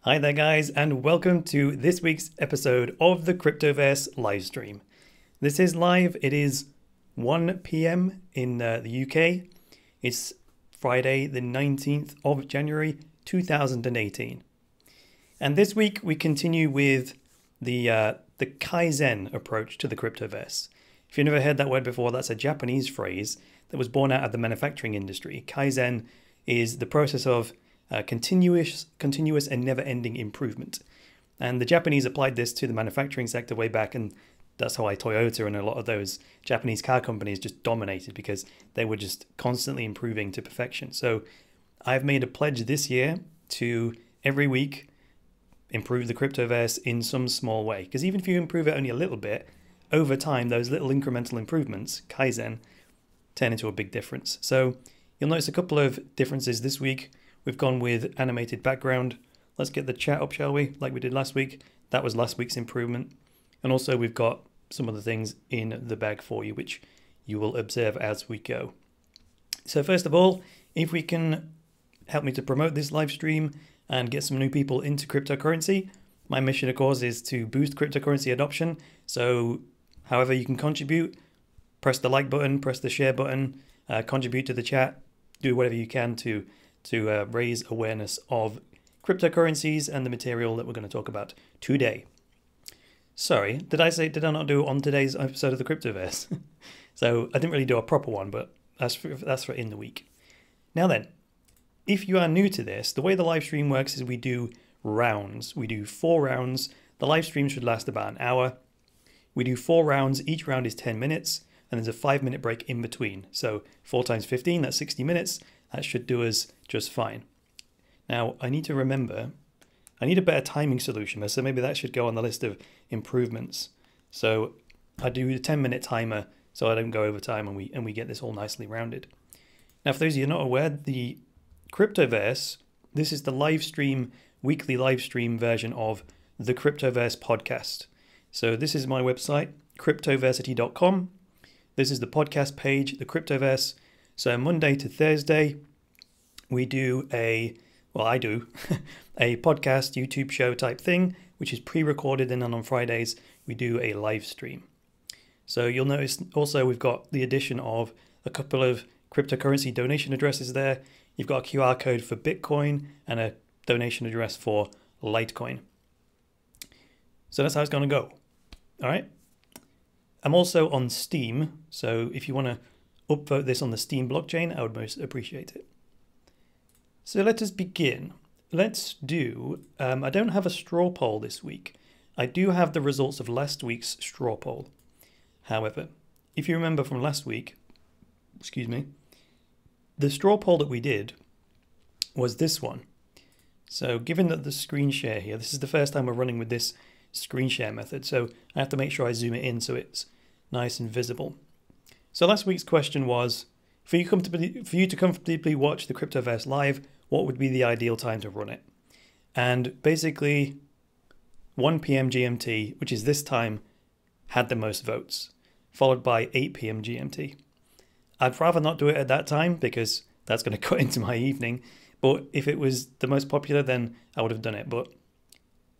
Hi there guys, and welcome to this week's episode of the Cryptoverse livestream. This is live. It is 1 p.m. in the UK. It's Friday the 19th of January 2018. And this week we continue with the Kaizen approach to the Cryptoverse. If you've never heard that word before, that's a Japanese phrase that was born out of the manufacturing industry. Kaizen is the process of continuous and never-ending improvement. And the Japanese applied this to the manufacturing sector way back, and that's why Toyota and a lot of those Japanese car companies just dominated, because they were just constantly improving to perfection. So I've made a pledge this year to every week improve the Cryptoverse in some small way, because even if you improve it only a little bit, over time those little incremental improvements, Kaizen, turn into a big difference. So you'll notice a couple of differences this week. We've gone with animated background. Let's get the chat up, shall we? Like we did last week. That was last week's improvement. And also we've got some other things in the bag for you, which you will observe as we go. So first of all, if we can help me to promote this live stream and get some new people into cryptocurrency, my mission, of course, is to boost cryptocurrency adoption. So however you can contribute, press the like button, press the share button, contribute to the chat, do whatever you can to raise awareness of cryptocurrencies and the material that we're going to talk about today. Sorry, did I not do it on today's episode of the Cryptoverse? So I didn't really do a proper one, but that's for in the week. Now then, if you are new to this, the way the live stream works is we do rounds. We do 4 rounds. The live stream should last about an hour. We do 4 rounds. Each round is 10 minutes, and there's a 5-minute break in between. So 4 times 15, that's 60 minutes. That should do us just fine. Now, I need to remember, I need a better timing solution, so maybe that should go on the list of improvements. So I do a 10-minute timer so I don't go over time and we get this all nicely rounded. Now, for those of you not aware, the Cryptoverse, this is the live stream, weekly live stream version of the Cryptoverse podcast. So this is my website, cryptoversity.com. This is the podcast page, the Cryptoverse. So Monday to Thursday, we do I do a podcast YouTube show type thing, which is pre-recorded, and then on Fridays, we do a live stream. So you'll notice also we've got the addition of a couple of cryptocurrency donation addresses there. You've got a QR code for Bitcoin and a donation address for Litecoin. So that's how it's going to go. All right. I'm also on Steam. So if you want to upvote this on the Steam blockchain, I would most appreciate it. So let us begin. Let's do, I don't have a straw poll this week. I do have the results of last week's straw poll. However, if you remember from last week, the straw poll that we did was this one. So given that the screen share here, this is the first time we're running with this screen share method, so I have to make sure I zoom it in so it's nice and visible. So last week's question was, for you to comfortably watch the Cryptoverse live, what would be the ideal time to run it? And basically 1 p.m. GMT, which is this time, had the most votes, followed by 8 p.m. GMT. I'd rather not do it at that time because that's going to cut into my evening, but if it was the most popular, then I would have done it. But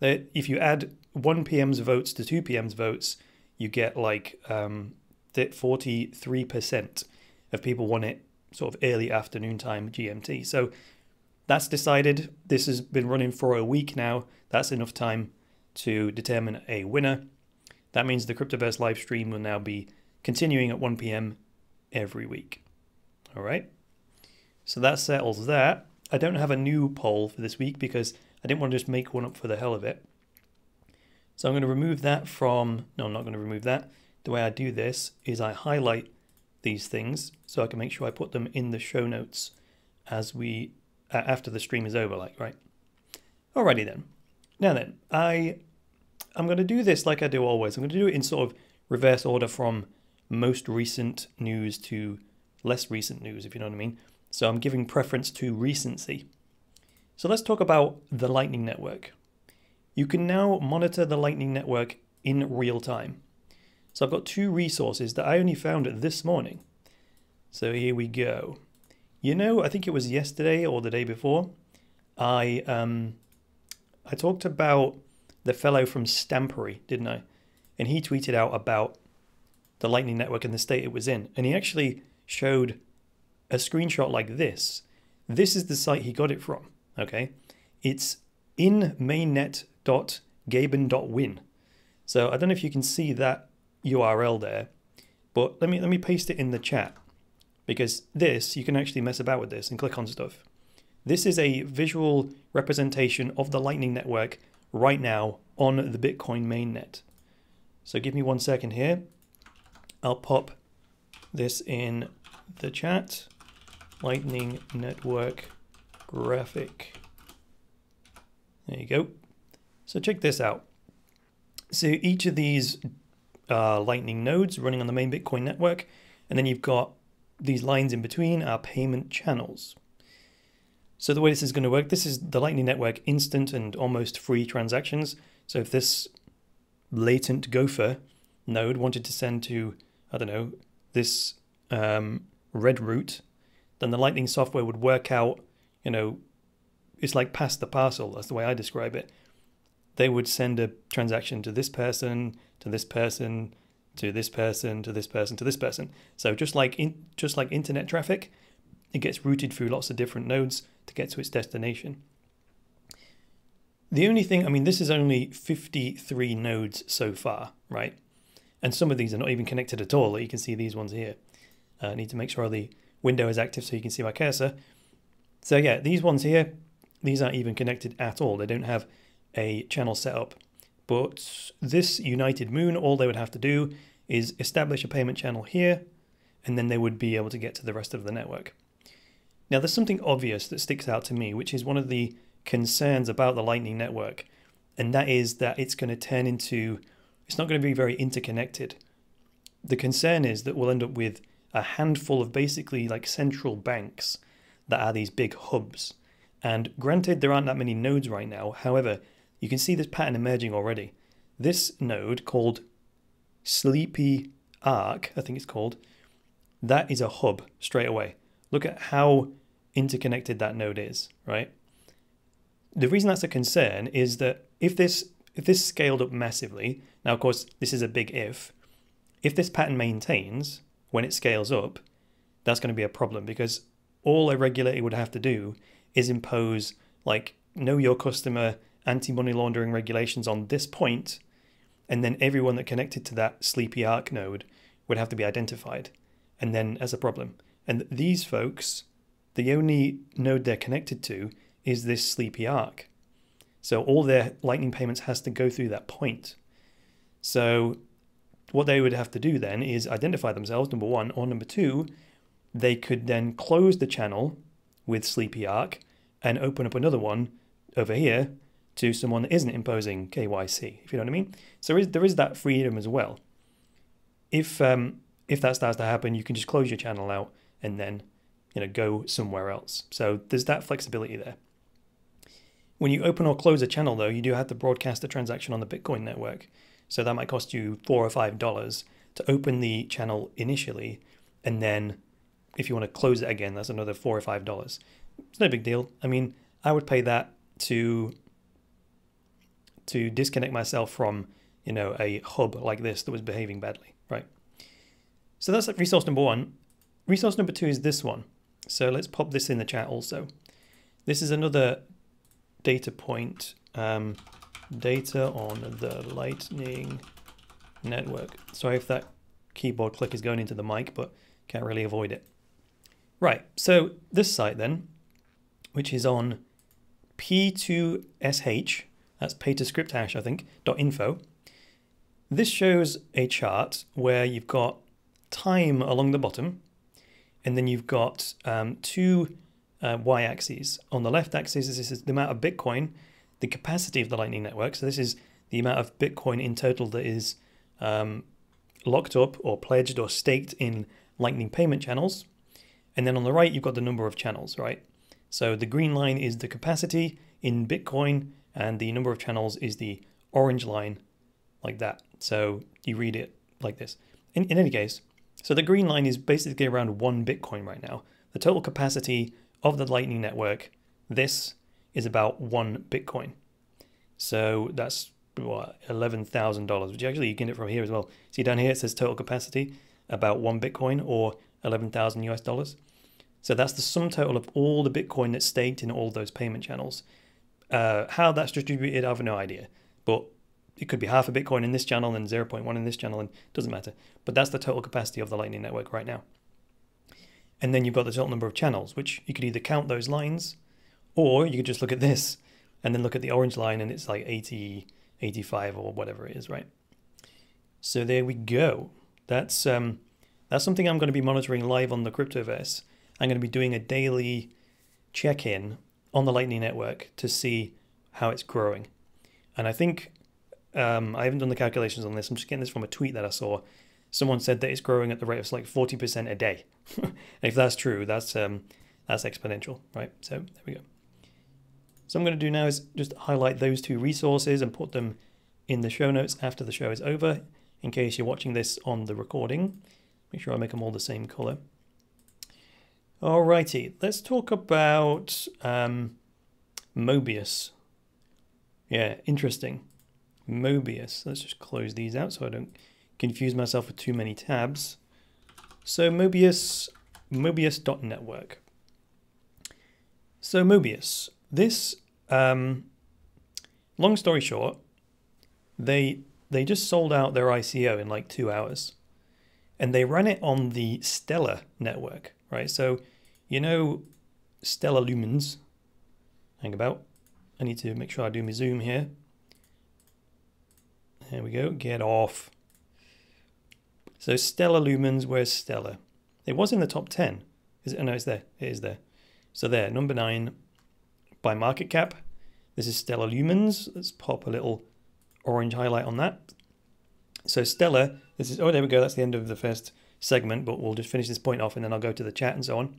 if you add 1 p.m.'s votes to 2 p.m.'s votes, you get like 43% of people want it sort of early afternoon time GMT. So that's decided. This has been running for a week now. That's enough time to determine a winner. That means the Cryptoverse live stream will now be continuing at 1 p.m. every week. All right. So that settles that. I don't have a new poll for this week because I didn't want to just make one up for the hell of it. So I'm going to remove that from, no, I'm not going to remove that. The way I do this is I highlight these things so I can make sure I put them in the show notes as we, after the stream is over, like, right? Alrighty then. Now then, I'm going to do this like I do always. I'm going to do it in sort of reverse order from most recent news to less recent news, if you know what I mean. So I'm giving preference to recency. So let's talk about the Lightning Network. You can now monitor the Lightning Network in real time. So I've got 2 resources that I only found this morning. So here we go. You know, I think it was yesterday or the day before, I I talked about the fellow from Stampery, didn't I? And he tweeted out about the Lightning Network and the state it was in. And he actually showed a screenshot like this. This is the site he got it from, okay? It's in mainnet.gaben.win. So I don't know if you can see that URL there, but let me paste it in the chat, because this, you can actually mess about with this and click on stuff. This is a visual representation of the Lightning Network right now on the Bitcoin mainnet. So give me 1 second here. I'll pop this in the chat. Lightning Network graphic. There you go. So check this out. So each of these Lightning nodes running on the main Bitcoin network, and then you've got these lines in between are payment channels. So the way this is going to work, this is the Lightning Network instant and almost free transactions. So if this latent gopher node wanted to send to, I don't know, this red route, then the Lightning software would work out, you know, it's like pass the parcel, that's the way I describe it. They would send a transaction to this person, to this person, to this person, to this person, to this person. So just like internet traffic, it gets routed through lots of different nodes to get to its destination. The only thing, I mean, this is only 53 nodes so far, right? And some of these are not even connected at all. You can see these ones here. I need to make sure the window is active so you can see my cursor. So yeah, these ones here, these aren't even connected at all. They don't have a channel set up. But this United Moon, all they would have to do is establish a payment channel here, and then they would be able to get to the rest of the network. Now, there's something obvious that sticks out to me, which is one of the concerns about the Lightning Network, and that is that it's going to turn into, it's not going to be very interconnected. The concern is that we'll end up with a handful of basically like central banks that are these big hubs. And granted, there aren't that many nodes right now. However, you can see this pattern emerging already. This node called Sleepy Ark, I think it's called, that is a hub straight away. Look at how interconnected that node is, right? The reason that's a concern is that if this scaled up massively, now of course this is a big if this pattern maintains when it scales up, that's going to be a problem, because all a regulator would have to do is impose like know your customer anti-money laundering regulations on this point, and then everyone that connected to that Sleepy Ark node would have to be identified, and then as a problem. And these folks, the only node they're connected to is this Sleepy Ark. So all their Lightning payments has to go through that point. So what they would have to do then is identify themselves, number one, or number two, they could then close the channel with Sleepy Ark and open up another one over here to someone that isn't imposing KYC, if you know what I mean. So there is that freedom as well. If that starts to happen, you can just close your channel out and then, you know, go somewhere else. So there's that flexibility there. When you open or close a channel, though, you do have to broadcast a transaction on the Bitcoin network. So that might cost you $4 or $5 to open the channel initially, and then if you want to close it again, that's another $4 or $5. It's no big deal. I mean, I would pay that to disconnect myself from, you know, a hub like this that was behaving badly, right? So that's resource number one. Resource number two is this one. So let's pop this in the chat also. This is another data point, data on the Lightning Network. Sorry if that keyboard click is going into the mic, but can't really avoid it. Right, so this site then, which is on P2SH, that's pay to script hash, I think, .info. This shows a chart where you've got time along the bottom, and then you've got two y-axes. On the left axis, this is the amount of Bitcoin, the capacity of the Lightning Network. So this is the amount of Bitcoin in total that is locked up or pledged or staked in Lightning payment channels. And then on the right, you've got the number of channels, right? So the green line is the capacity in Bitcoin, and the number of channels is the orange line, like that. So you read it like this. In any case, so the green line is basically around 1 Bitcoin right now. The total capacity of the Lightning Network, this is about 1 Bitcoin. So that's what, $11,000, which actually you can get it from here as well. See down here it says total capacity, about 1 Bitcoin or 11,000 US dollars. So that's the sum total of all the Bitcoin that's staked in all those payment channels. How that's distributed, I have no idea. But it could be half a Bitcoin in this channel and 0.1 in this channel, and it doesn't matter. But that's the total capacity of the Lightning Network right now. And then you've got the total number of channels, which you could either count those lines, or you could just look at this and then look at the orange line and it's like 80, 85 or whatever it is, right? So there we go. That's something I'm going to be monitoring live on the Cryptoverse. I'm going to be doing a daily check-in on the Lightning Network to see how it's growing. And I think, I haven't done the calculations on this, I'm just getting this from a tweet that I saw. Someone said that it's growing at the rate of like 40% a day. And if that's true, that's exponential, right? So there we go. So I'm going to do now is just highlight those two resources and put them in the show notes after the show is over, in case you're watching this on the recording. Make sure I make them all the same color. Alrighty, let's talk about Mobius. Yeah, interesting. Mobius. Let's just close these out so I don't confuse myself with too many tabs. So Mobius.network. So Mobius, this, long story short, they just sold out their ICO in like 2 hours. And they ran it on the Stellar network, right? So, you know, Stellar Lumens. Hang about. I need to make sure I do my zoom here. There we go. Get off. So Stellar Lumens, where's Stellar? It was in the top 10. Is it? Oh, no, it's there. It is there. So there, number 9 by market cap. This is Stellar Lumens. Let's pop a little orange highlight on that. So Stellar, this is, oh, there we go. That's the end of the first segment, but we'll just finish this point off and then I'll go to the chat and so on.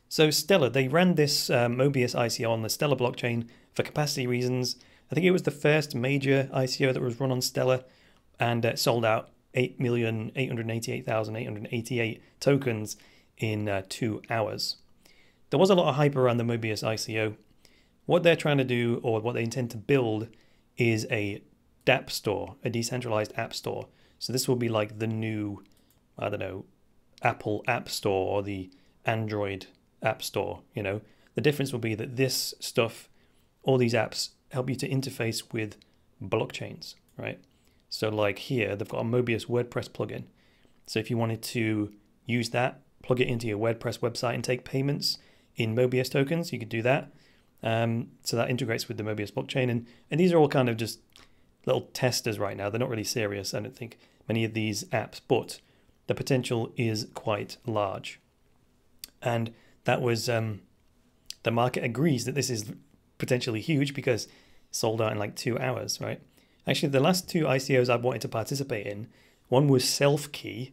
So Stellar, they ran this Mobius ICO on the Stellar blockchain for capacity reasons. I think it was the first major ICO that was run on Stellar, and sold out 8,888,888 tokens in 2 hours. There was a lot of hype around the Mobius ICO. What they're trying to do, or what they intend to build, is a DApp store, a decentralized app store. So this will be like the new, I don't know, Apple App Store or the Android App Store, you know. The difference will be that this stuff, all these apps, help you to interface with blockchains, right? So like here, they've got a Mobius WordPress plugin. So if you wanted to use that, plug it into your WordPress website and take payments in Mobius tokens, you could do that. So that integrates with the Mobius blockchain. And these are all kind of just little testers right now. They're not really serious, I don't think, many of these apps, but the potential is quite large. And that was, the market agrees that this is potentially huge because it sold out in like 2 hours, right? Actually, the last 2 ICOs I wanted to participate in, one was Self-Key,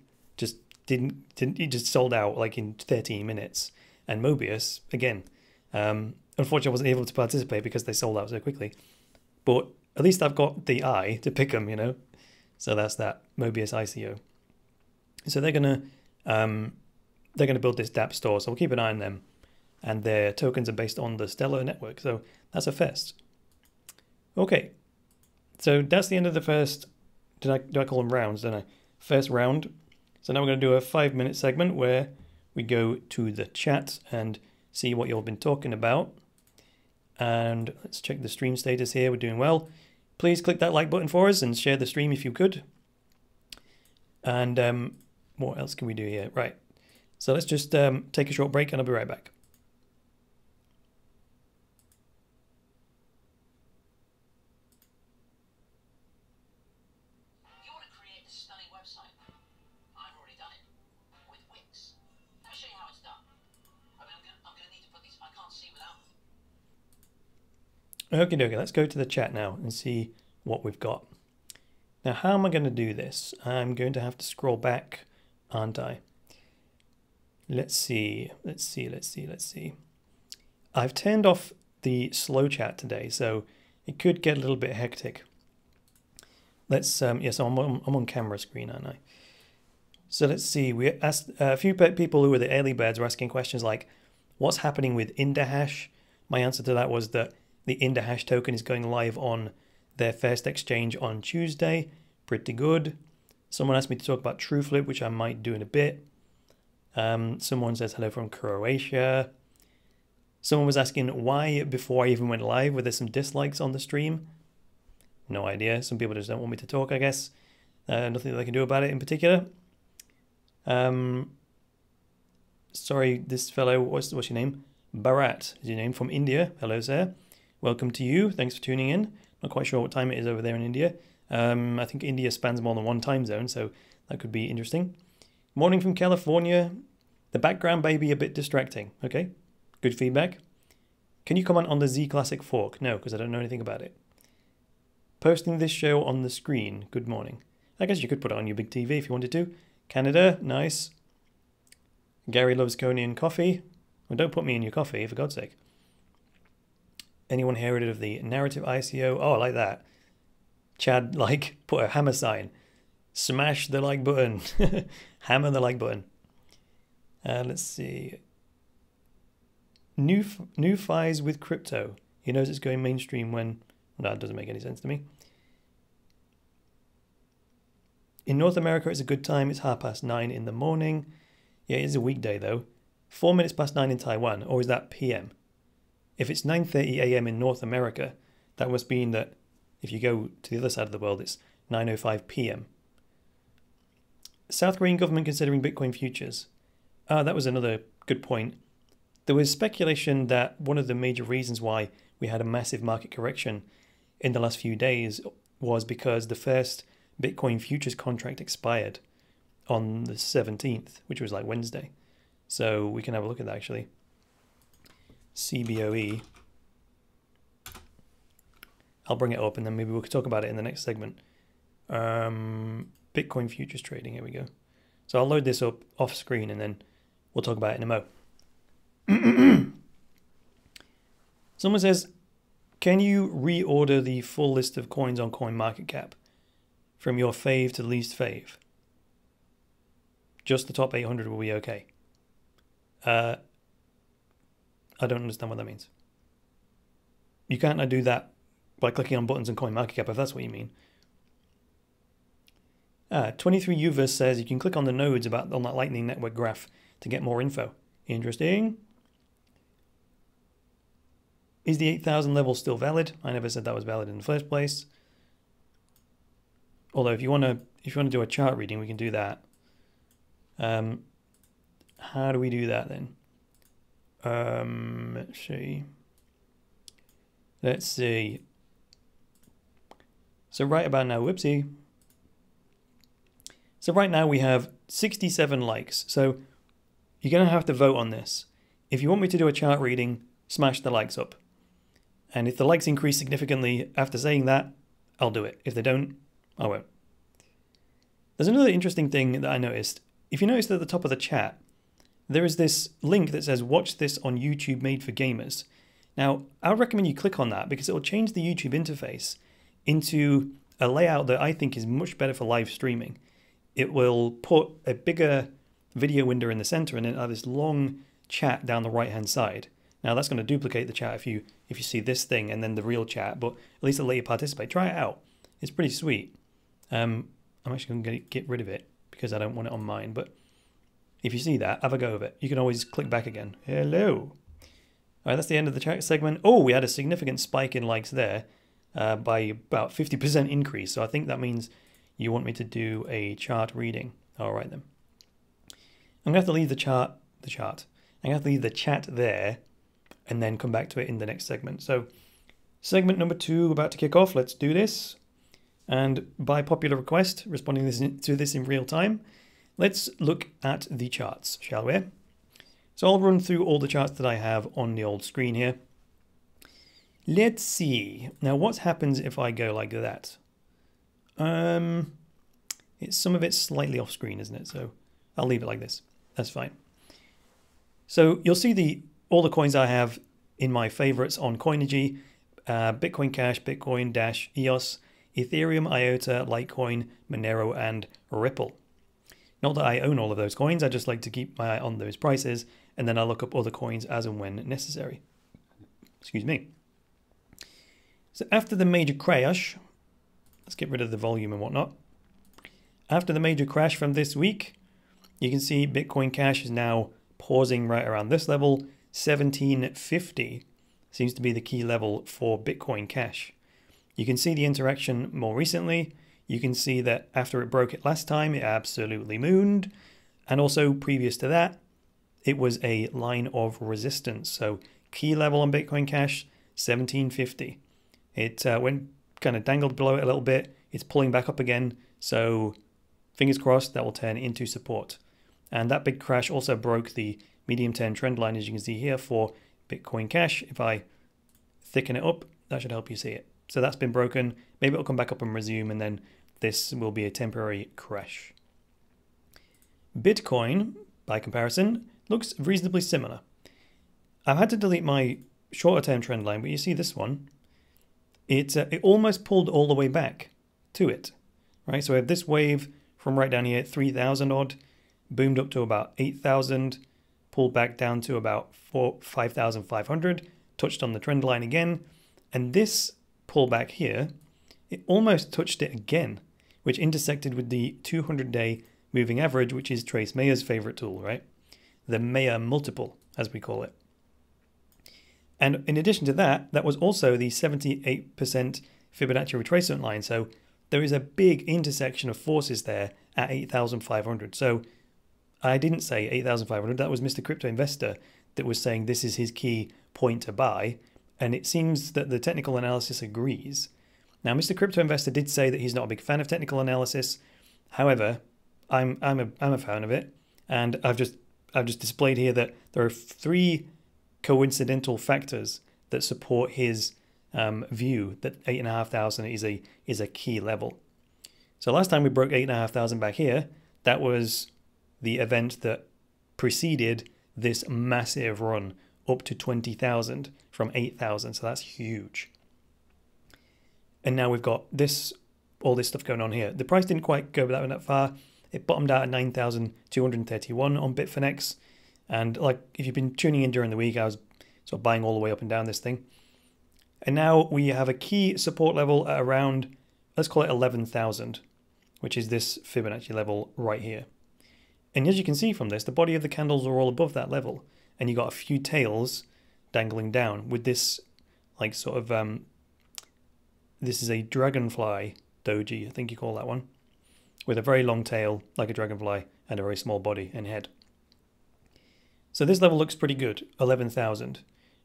it just sold out like in 13 minutes. And Mobius, again, unfortunately I wasn't able to participate because they sold out so quickly. But at least I've got the eye to pick them, you know. So that's that Mobius ICO. So they're gonna build this DApp store. So we'll keep an eye on them, and their tokens are based on the Stellar network. So that's a first. Okay, so that's the end of the first. Do I call them rounds? Don't I? First round. So now we're gonna do a 5-minute segment where we go to the chat and see what you've been talking about. And let's check the stream status here. We're doing well. Please click that like button for us and share the stream if you could. And what else can we do here? Right. So let's just take a short break and I'll be right back. You want to create a stunning website? I've already done it with Wix. Let me show you how it's done. I mean, I'm going to need to put these. I can't see without them. Okay, let's go to the chat now and see what we've got. Now, how am I going to do this? I'm going to have to scroll back, aren't I? Let's see. I've turned off the slow chat today, so it could get a little bit hectic. Let's, yes, I'm on camera screen, aren't I? So let's see. We asked a few people who were the early birds were asking questions like, what's happening with IndaHash? My answer to that was that the IndaHash token is going live on their first exchange on Tuesday. Pretty good. Someone asked me to talk about TrueFlip, which I might do in a bit. Someone says hello from Croatia. Someone was asking why before I even went live were there some dislikes on the stream. No idea. Some people just don't want me to talk, I guess. Nothing that I can do about it in particular. Sorry, this fellow, what's your name? Bharat is your name, from India. Hello, sir. Welcome to you. Thanks for tuning in. Not quite sure what time it is over there in India. I think India spans more than one time zone, so that could be interesting. Morning from California. The background may be a bit distracting. Okay, good feedback. Can you comment on the Z Classic fork? No, because I don't know anything about it. Posting this show on the screen. Good morning. I guess you could put it on your big TV if you wanted to. Canada, nice. Gary loves Coney and coffee. Well, don't put me in your coffee, for God's sake. Anyone heard of the narrative ICO? Oh, I like that. Chad, put a hammer sign. Smash the like button. Hammer the like button. Let's see. New FIs with crypto. He knows it's going mainstream when... No, that doesn't make any sense to me. In North America, it's a good time. It's 9:30 in the morning. Yeah, it is a weekday, though. 4 minutes past 9 in Taiwan. Or is that PM? If it's 9:30 a.m. in North America, that must mean that if you go to the other side of the world, it's 9:05 p.m. South Korean government considering Bitcoin futures. That was another good point. There was speculation that one of the major reasons why we had a massive market correction in the last few days was because the first Bitcoin futures contract expired on the 17th, which was like Wednesday. So we can have a look at that actually. CBOE. I'll bring it up and then maybe we could talk about it in the next segment. Bitcoin futures trading, here we go. So I'll load this up off screen and then we'll talk about it in a mo. Someone says, can you reorder the full list of coins on CoinMarketCap from your fave to least fave? Just the top 800 will be okay. I don't understand what that means. You can't do that by clicking on buttons on CoinMarketCap if that's what you mean. 23Uverse says you can click on the nodes on that Lightning Network graph to get more info. Interesting. Is the 8,000 level still valid? I never said that was valid in the first place. Although if you want to do a chart reading, we can do that. How do we do that then? Let's see. So right about now, whoopsie. So right now we have 67 likes. So you're going to have to vote on this. If you want me to do a chart reading, smash the likes up. And if the likes increase significantly after saying that, I'll do it. If they don't, I won't. There's another interesting thing that I noticed. If you notice at the top of the chat, there is this link that says watch this on YouTube made for gamers. Now, I would recommend you click on that because it will change the YouTube interface into a layout that I think is much better for live streaming. It will put a bigger video window in the center and then have this long chat down the right hand side. Now that's going to duplicate the chat if you see this thing and then the real chat, but at least it'll let you participate. Try it out. It's pretty sweet. I'm actually going to get rid of it because I don't want it on mine, but if you see that, have a go of it. You can always click back again. Hello. All right, that's the end of the chat segment. Oh, we had a significant spike in likes there by about 50% increase. So I think that means you want me to do a chart reading. All right then. I'm going to have to leave I'm going to have to leave the chat there and then come back to it in the next segment. So segment number 2 about to kick off. Let's do this. And by popular request, responding to this in real time, let's look at the charts, shall we? So I'll run through all the charts that I have on the old screen here. Let's see. Now what happens if I go like that? Some of it's slightly off screen, isn't it? So I'll leave it like this. That's fine. So you'll see all the coins I have in my favorites on Coinigy, Bitcoin Cash, Bitcoin Dash, EOS, Ethereum, IOTA, Litecoin, Monero, and Ripple. Not that I own all of those coins, I just like to keep my eye on those prices, and then I'll look up other coins as and when necessary. Excuse me. So after the major crash, Let's get rid of the volume and whatnot. After the major crash from this week, you can see Bitcoin Cash is now pausing right around this level. 1750 seems to be the key level for Bitcoin Cash. You can see the interaction more recently. You can see that after it broke it last time, it absolutely mooned. And also previous to that, it was a line of resistance. So key level on Bitcoin Cash, 1750. It went kind of dangled below it a little bit. It's pulling back up again. So fingers crossed that will turn into support. And that big crash also broke the medium-term trend line, as you can see here, for Bitcoin Cash. If I thicken it up, that should help you see it. So that's been broken. Maybe it'll come back up and resume, and then this will be a temporary crash. Bitcoin, by comparison, looks reasonably similar. I've had to delete my shorter-term trend line, but you see this one. It almost pulled all the way back to it, right? So we have this wave from right down here, 3,000 odd, boomed up to about 8,000, pulled back down to about 5,500, touched on the trend line again, and this pullback here, it almost touched it again, which intersected with the 200-day moving average, which is Trace Mayer's favorite tool, right? The Mayer multiple, as we call it. And in addition to that, that was also the 78% Fibonacci retracement line. So there is a big intersection of forces there at 8,500. So I didn't say 8,500. That was Mr. Crypto Investor that was saying this is his key point to buy. And it seems that the technical analysis agrees. Now, Mr. Crypto Investor did say that he's not a big fan of technical analysis. However, I'm a fan of it. And I've just displayed here that there are 3 coincidental factors that support his view that 8,500 is a key level. So last time we broke 8,500 back here, that was the event that preceded this massive run up to 20,000 from 8,000. So that's huge. And now we've got all this stuff going on here. The price didn't quite go that far. It bottomed out at 9,231 on Bitfinex. And like, if you've been tuning in during the week, I was sort of buying all the way up and down this thing. And now we have a key support level at around, let's call it 11,000, which is this Fibonacci level right here. And as you can see from this, the body of the candles are all above that level. And you got a few tails dangling down with this, like, sort of, this is a dragonfly doji, I think you call that one, with a very long tail like a dragonfly and a very small body and head. So this level looks pretty good, 11,000.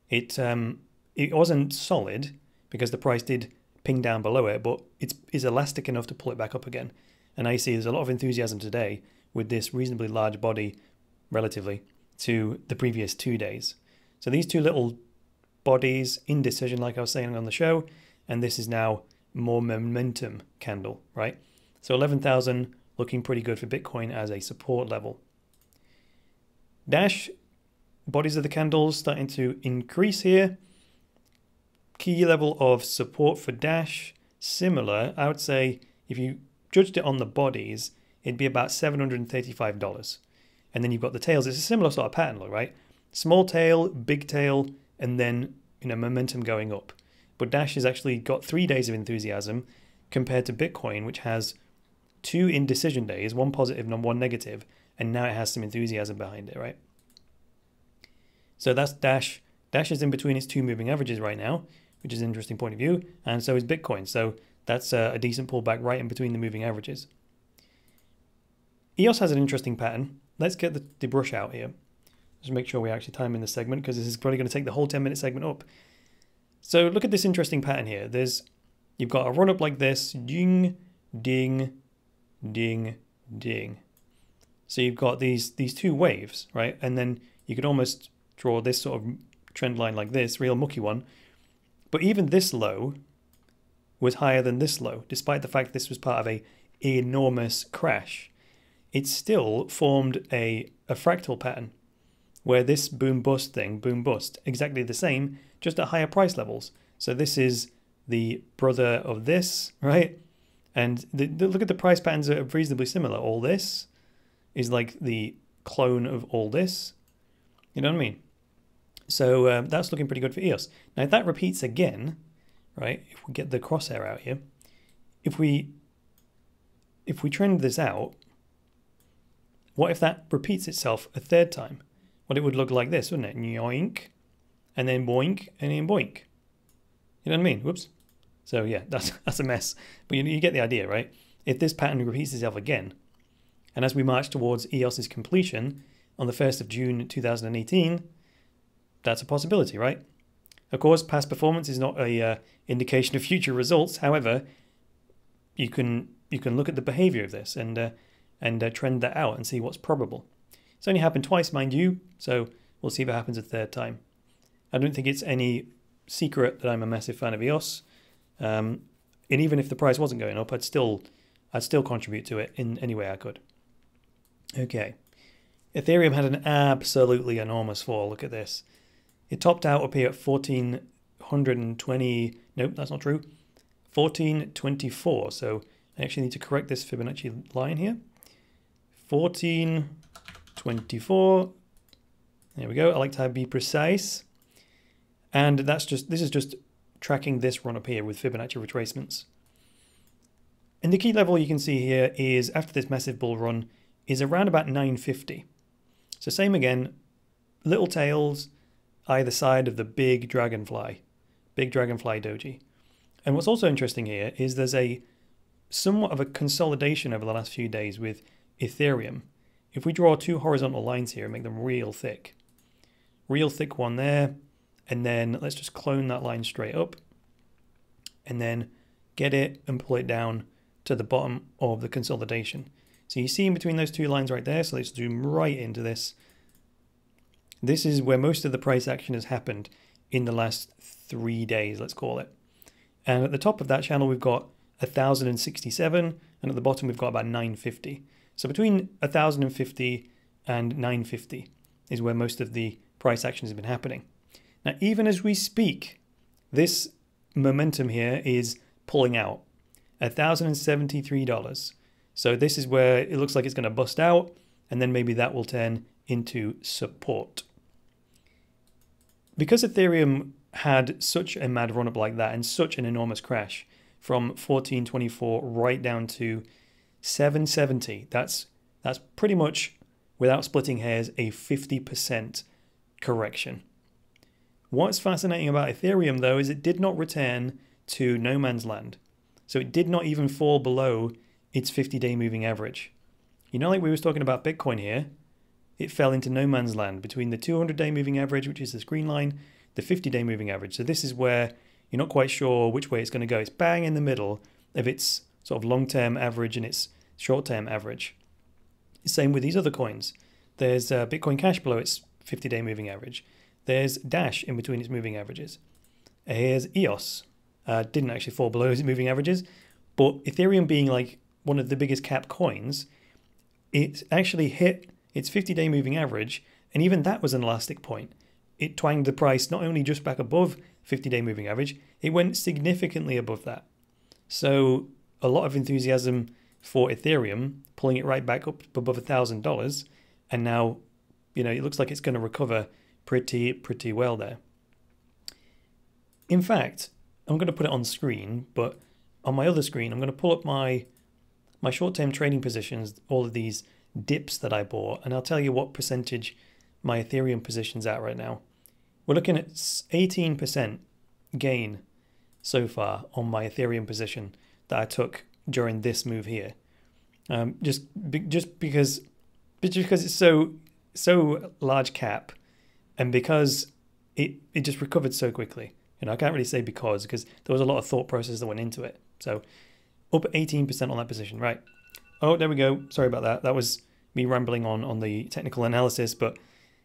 It wasn't solid because the price did ping down below it, but it's elastic enough to pull it back up again. And I see there's a lot of enthusiasm today with this reasonably large body, relatively, to the previous 2 days. So these 2 little bodies, indecision, like I was saying on the show, and this is now more momentum candle, right? So 11,000 looking pretty good for Bitcoin as a support level. Dash, bodies of the candles starting to increase here. Key level of support for Dash, similar. I would say if you judged it on the bodies, it'd be about $735. And then you've got the tails. It's a similar sort of pattern, right? Small tail, big tail, and then momentum going up. But Dash has actually got 3 days of enthusiasm compared to Bitcoin, which has 2 indecision days, 1 positive and 1 negative, and now it has some enthusiasm behind it, right? So that's Dash. Dash is in between its 2 moving averages right now, which is an interesting point of view, and so is Bitcoin. So that's a decent pullback right in between the moving averages. EOS has an interesting pattern. Let's get the brush out here. Just make sure we actually time in the segment, because this is probably going to take the whole 10-minute segment up. So look at this interesting pattern here. You've got a run up like this, ding, ding, ding, ding. So you've got these 2 waves, right? And then you could almost draw this sort of trend line like this, real mucky one. But even this low was higher than this low, despite the fact this was part of a enormous crash. It still formed a fractal pattern where this boom bust thing, boom bust, exactly the same, just at higher price levels. So this is the brother of this, right? And look at the price patterns that are reasonably similar. All this is like the clone of all this. You know what I mean? So that's looking pretty good for EOS. Now, if that repeats again, right, if we get the crosshair out here, if we trend this out, what if that repeats itself a third time? Well, it would look like this, wouldn't it? Yoink, and then boink, and then boink. You know what I mean? Whoops. So yeah, that's a mess. But you get the idea, right? If this pattern repeats itself again, and as we march towards EOS's completion on the 1st of June 2018, that's a possibility, right? Of course, past performance is not a indication of future results. However, you can look at the behavior of this and trend that out and see what's probable. It's only happened twice, mind you, so we'll see if it happens a third time. I don't think it's any secret that I'm a massive fan of EOS, and even if the price wasn't going up, I'd still contribute to it in any way I could. Okay, Ethereum had an absolutely enormous fall. Look at this. It topped out up here at 1420. Nope, that's not true. 1424. So I actually need to correct this Fibonacci line here. 1424. There we go. I like to be precise. And this is just tracking this run up here with Fibonacci retracements. And the key level you can see here is after this massive bull run is around about 950. So same again, little tails either side of the big dragonfly doji. And what's also interesting here is there's a somewhat of a consolidation over the last few days with Ethereum. If we draw two horizontal lines here and make them real thick one there, and then let's just clone that line straight up and then get it and pull it down to the bottom of the consolidation. So you see in between those two lines right there, so let's zoom right into this. This is where most of the price action has happened in the last 3 days, let's call it. And at the top of that channel, we've got 1,067, and at the bottom, we've got about 950. So between 1,050 and 950 is where most of the price action has been happening. Now, even as we speak, this momentum here is pulling out, $1,073. So this is where it looks like it's going to bust out, and then maybe that will turn into support. Because Ethereum had such a mad run up like that and such an enormous crash from 1424 right down to 770, that's pretty much, without splitting hairs, a 50% correction. What's fascinating about Ethereum though is it did not return to no man's land. So it did not even fall below its 50-day moving average. You know, like we was talking about Bitcoin here, it fell into no man's land between the 200-day moving average, which is this green line, the 50-day moving average. So this is where you're not quite sure which way it's going to go. It's bang in the middle of its sort of long-term average and its short-term average. Same with these other coins. There's Bitcoin Cash below its 50-day moving average. There's Dash in between its moving averages. Here's EOS. Didn't actually fall below its moving averages, but Ethereum being like one of the biggest cap coins, it actually hit its 50-day moving average, and even that was an elastic point. It twanged the price not only just back above 50-day moving average, it went significantly above that. So a lot of enthusiasm for Ethereum, pulling it right back up above $1,000, and now, you know, it looks like it's going to recover pretty well there. In fact, I'm going to put it on screen, but on my other screen, I'm going to pull up my short-term trading positions, all of these dips that I bought, and I'll tell you what percentage my Ethereum position's at right now. We're looking at 18% gain so far on my Ethereum position that I took during this move here. Just because it's so large cap, and because it just recovered so quickly. You know, I can't really say because there was a lot of thought process that went into it. So up 18% on that position, right? Oh, there we go. Sorry about that. That was me rambling on the technical analysis, but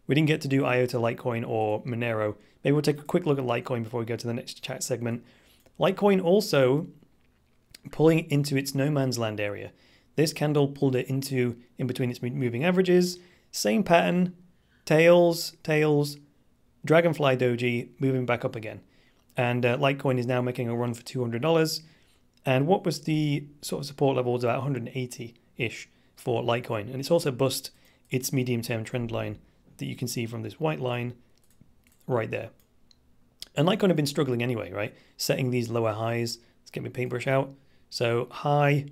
we didn't get to do IOTA, Litecoin, or Monero. Maybe we'll take a quick look at Litecoin before we go to the next chat segment. Litecoin also pulling into its no man's land area. This candle pulled it in between its moving averages. Same pattern, tails, dragonfly doji moving back up again. And Litecoin is now making a run for $200. And what was the sort of support level was about 180-ish for Litecoin. And it's also bust its medium-term trend line that you can see from this white line right there. And Litecoin had been struggling anyway, right? Setting these lower highs. Let's get my paintbrush out. So high,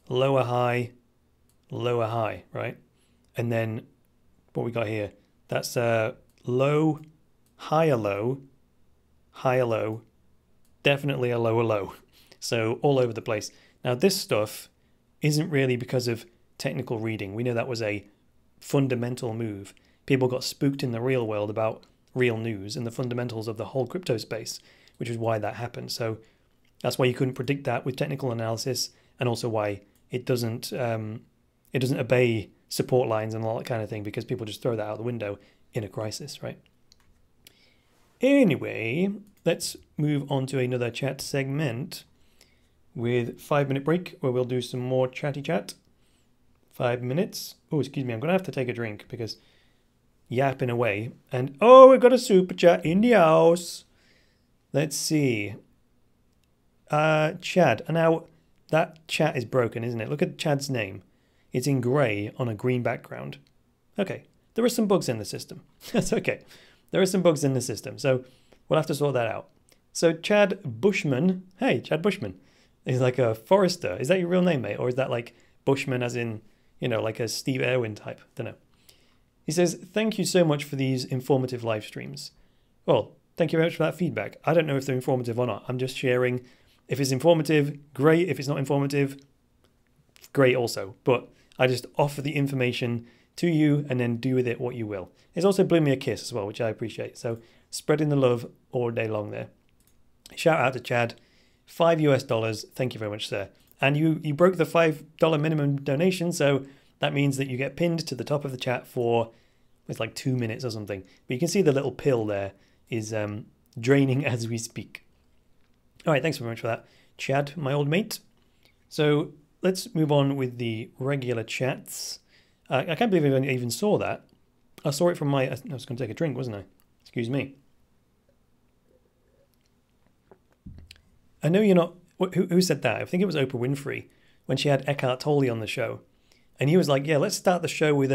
lower high, lower high, right? And then what we got here, that's low, higher low, higher low, definitely a lower low. So all over the place. Now this stuff isn't really because of technical reading. We know that was a fundamental move. People got spooked in the real world about real news and the fundamentals of the whole crypto space, which is why that happened. So that's why you couldn't predict that with technical analysis, and also why it doesn't obey support lines and all that kind of thing, because people just throw that out the window in a crisis, right? Anyway, let's move on to another chat segment with 5-minute break where we'll do some more chatty chat. 5 minutes. Oh, excuse me, I'm going to have to take a drink because yapping away. And oh, we've got a super chat in the house. Let's see. Chad. And now that chat is broken, isn't it? Look at Chad's name. It's in grey on a green background. Okay, there are some bugs in the system. That's okay. There are some bugs in the system, so we'll have to sort that out. So Chad Bushman. Hey, Chad Bushman. He's like a forester. Is that your real name, mate? Or is that like Bushman as in, you know, like a Steve Irwin type? Don't know. He says, thank you so much for these informative live streams. Well, thank you very much for that feedback. I don't know if they're informative or not. I'm just sharing. If it's informative, great. If it's not informative, great also. But I just offer the information to you and then do with it what you will. It's also blew me a kiss as well, which I appreciate. So spreading the love all day long there. Shout out to Chad. $5 US. Thank you very much, sir. And you broke the $5 minimum donation, so that means that you get pinned to the top of the chat for, it's like 2 minutes or something. But you can see the little pill there is draining as we speak. All right, thanks very much for that, Chad, my old mate. So let's move on with the regular chats. I can't believe I even saw that. I saw it from my... I was going to take a drink, wasn't I? Excuse me. I know you're not... Who said that? I think it was Oprah Winfrey when she had Eckhart Tolle on the show. And he was like, yeah, let's start the show with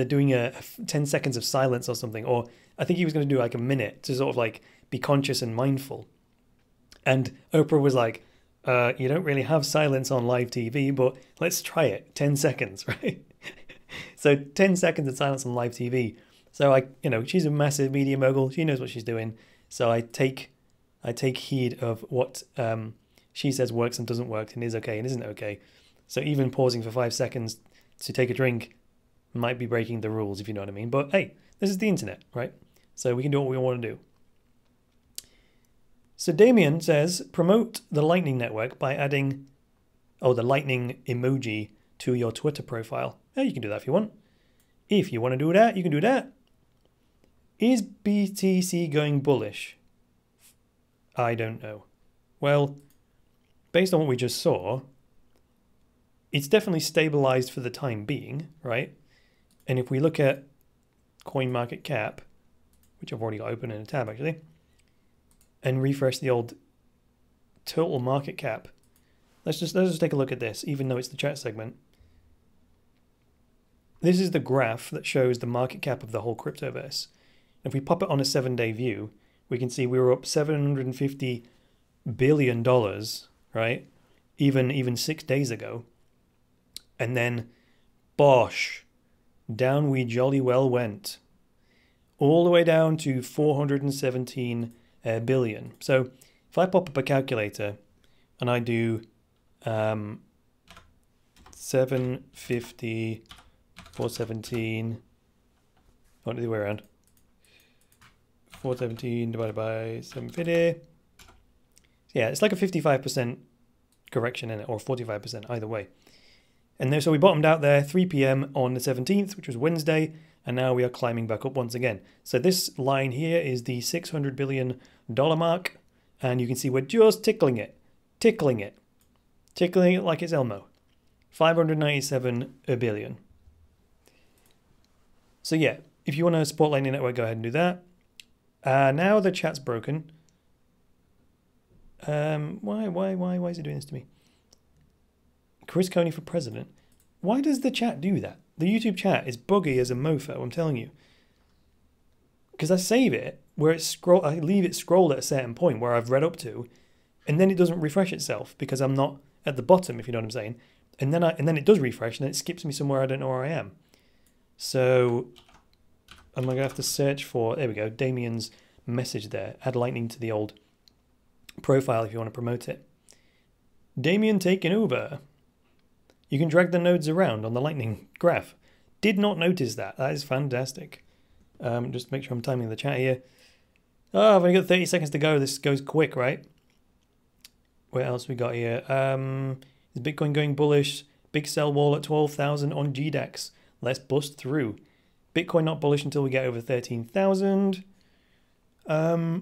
doing a 10 seconds of silence or something. Or I think he was going to do like a minute to sort of like be conscious and mindful. And Oprah was like, you don't really have silence on live TV, but let's try it. 10 seconds, right? So 10 seconds of silence on live TV. So she's a massive media mogul. She knows what she's doing. So I take heed of what she says works and doesn't work and is okay and isn't okay. So even pausing for 5 seconds to take a drink might be breaking the rules, if you know what I mean. But hey, this is the internet, right? So we can do what we want to do. So Damien says, promote the Lightning Network by adding, the Lightning emoji to your Twitter profile. Yeah, you can do that if you want. If you want to do that, you can do that. Is BTC going bullish? I don't know. Well, based on what we just saw, it's definitely stabilized for the time being, right? And if we look at CoinMarketCap, which I've already got open in a tab actually, and refresh the old total market cap, let's just take a look at this, even though it's the chat segment. This is the graph that shows the market cap of the whole Cryptoverse. If we pop it on a 7-day view, we can see we were up $750 billion, right? Even 6 days ago. And then, bosh, down we jolly well went. All the way down to 417 billion. So if I pop up a calculator and I do 750, 417, not the other way around. 417 divided by 750. Yeah, it's like a 55% correction in it, or 45%, either way. And there, so we bottomed out there 3 p.m. on the 17th, which was Wednesday, and now we are climbing back up once again. So this line here is the $600 billion mark, and you can see we're just tickling it like it's Elmo. 597 billion. So yeah, if you want to support Lightning Network, go ahead and do that. Now the chat's broken. Why is it doing this to me? Chris Coney for president. Why does the chat do that? The YouTube chat is buggy as a mofo, I'm telling you. Because I save it where I leave it scrolled at a certain point where I've read up to, and then it doesn't refresh itself because I'm not at the bottom, if you know what I'm saying. And then it does refresh, and then it skips me somewhere I don't know where I am. So I'm going to have to search for, there we go, Damien's message there. Add lightning to the old profile if you want to promote it. Damien taking over. You can drag the nodes around on the lightning graph. Did not notice that. That is fantastic. Just make sure I'm timing the chat here. Oh, I've only got 30 seconds to go. This goes quick, right? What else we got here? Is Bitcoin going bullish? Big sell wall at 12,000 on GDEX. Let's bust through. Bitcoin not bullish until we get over 13,000.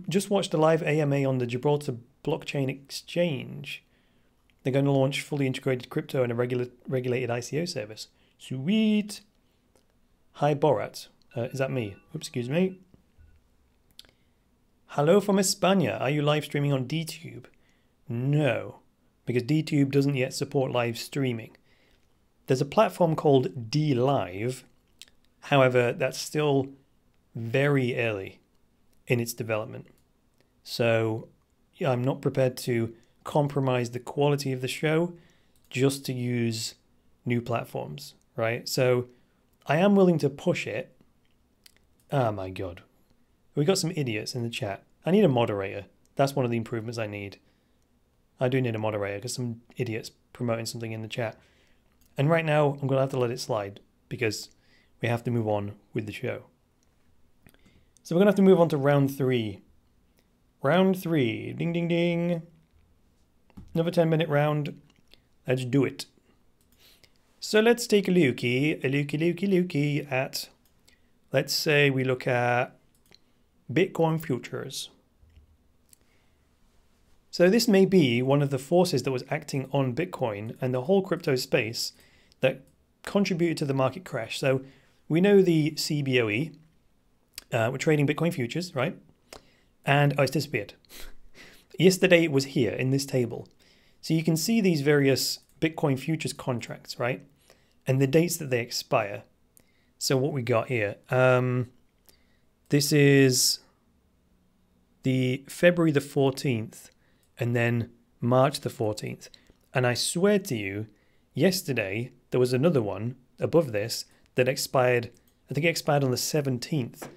Just watched a live AMA on the Gibraltar blockchain exchange. They're going to launch fully integrated crypto and a regulated ICO service. Sweet. Hi, Borat. Is that me? Oops, excuse me. Hello from España. Are you live streaming on DTube? No, because DTube doesn't yet support live streaming. There's a platform called DLive. However, that's still very early in its development. So yeah, I'm not prepared to compromise the quality of the show just to use new platforms, right? So I am willing to push it. Oh my God. We got some idiots in the chat. I need a moderator. That's one of the improvements I need. I do need a moderator because some idiots promoting something in the chat. And right now I'm going to have to let it slide because we have to move on with the show. So we're going to have to move on to round 3. Round 3. Ding, ding, ding. Another 10-minute round. Let's do it. So let's take a looky at, let's say we look at Bitcoin futures. So this may be one of the forces that was acting on Bitcoin and the whole crypto space that contributed to the market crash. So we know the CBOE, we're trading Bitcoin futures, right? And it's disappeared. Yesterday it was here in this table. So you can see these various Bitcoin futures contracts, right? And the dates that they expire. So what we got here, this is the February the 14th and then March the 14th. And I swear to you, yesterday there was another one above this that expired, I think it expired on the 17th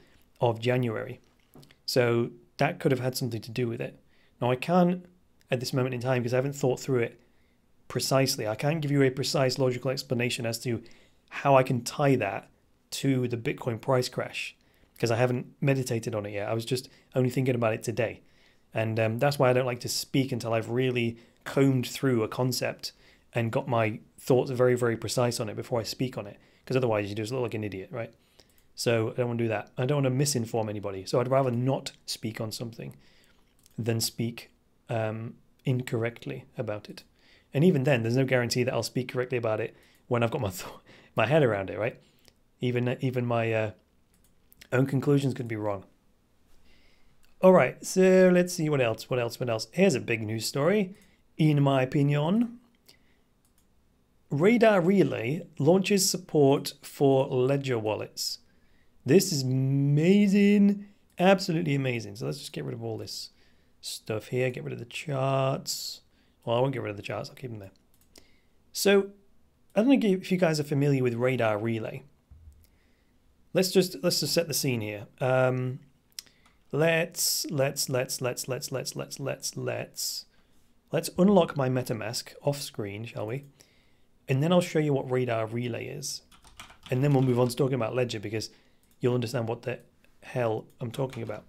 of January. So that could have had something to do with it. Now I can't, at this moment in time, because I haven't thought through it precisely, I can't give you a precise logical explanation as to how I can tie that to the Bitcoin price crash, because I haven't meditated on it yet. I was just only thinking about it today. And that's why I don't like to speak until I've really combed through a concept and got my thoughts very, very precise on it before I speak on it, because otherwise you just look like an idiot, right? So I don't want to do that. I don't want to misinform anybody. So I'd rather not speak on something than speak incorrectly about it. And even then, there's no guarantee that I'll speak correctly about it when I've got my head around it, right? Even my own conclusions could be wrong. All right, so let's see what else. Here's a big news story, in my opinion. Radar Relay launches support for Ledger wallets. This is amazing, absolutely amazing. So let's just get rid of all this stuff here, get rid of the charts. Well, I won't get rid of the charts, I'll keep them there. So I don't know if you guys are familiar with Radar Relay. Let's just set the scene here. Let's unlock my MetaMask off screen, shall we? And then I'll show you what Radar Relay is. And then we'll move on to talking about Ledger, because you'll understand what the hell I'm talking about.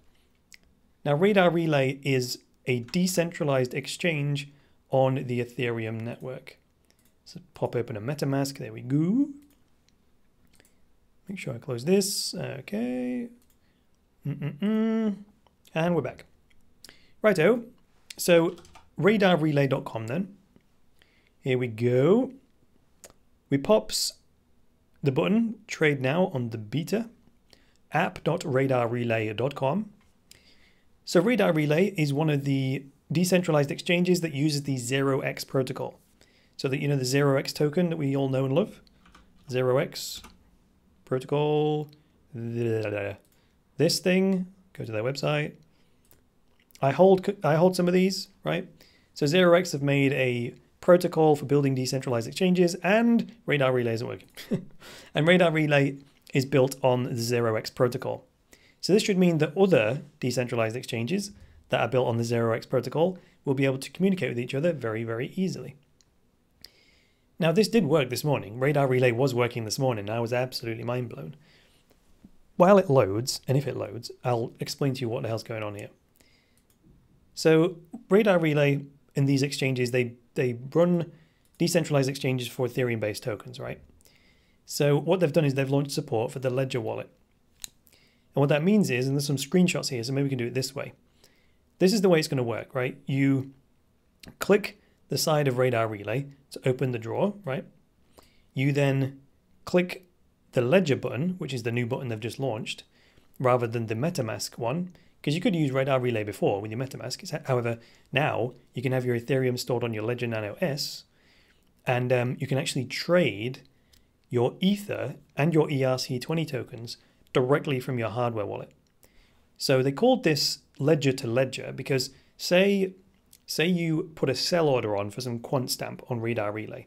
Now, Radar Relay is a decentralized exchange on the Ethereum network. So pop open a MetaMask, there we go. Make sure I close this, okay. And we're back. Righto, so radarrelay.com then. Here we go. We pops the button, trade now on the beta, app.radarrelay.com. So Radar Relay is one of the decentralized exchanges that uses the 0x protocol. So that, you know, the 0x token that we all know and love. 0x protocol. This thing, go to their website. I hold some of these, right? So 0x have made a protocol for building decentralized exchanges, and Radar Relay isn't working. And Radar Relay is built on the 0x protocol. So this should mean that other decentralized exchanges that are built on the 0x protocol will be able to communicate with each other very, very easily. Now, this did work this morning. Radar Relay was working this morning, and I was absolutely mind blown. While it loads, and if it loads, I'll explain to you what the hell's going on here. So Radar Relay in these exchanges, they run decentralized exchanges for Ethereum-based tokens, right? So what they've done is they've launched support for the Ledger wallet. And what that means is, and there's some screenshots here, so maybe we can do it this way. This is the way it's going to work, right? You click the side of Radar Relay to open the drawer, right? You then click the Ledger button, which is the new button they've just launched, rather than the MetaMask one, because you could use Radar Relay before with your MetaMask. However, now you can have your Ethereum stored on your Ledger Nano S, and you can actually trade your Ether and your ERC20 tokens directly from your hardware wallet. So they called this ledger to ledger because say you put a sell order on for some quant stamp on Radar Relay,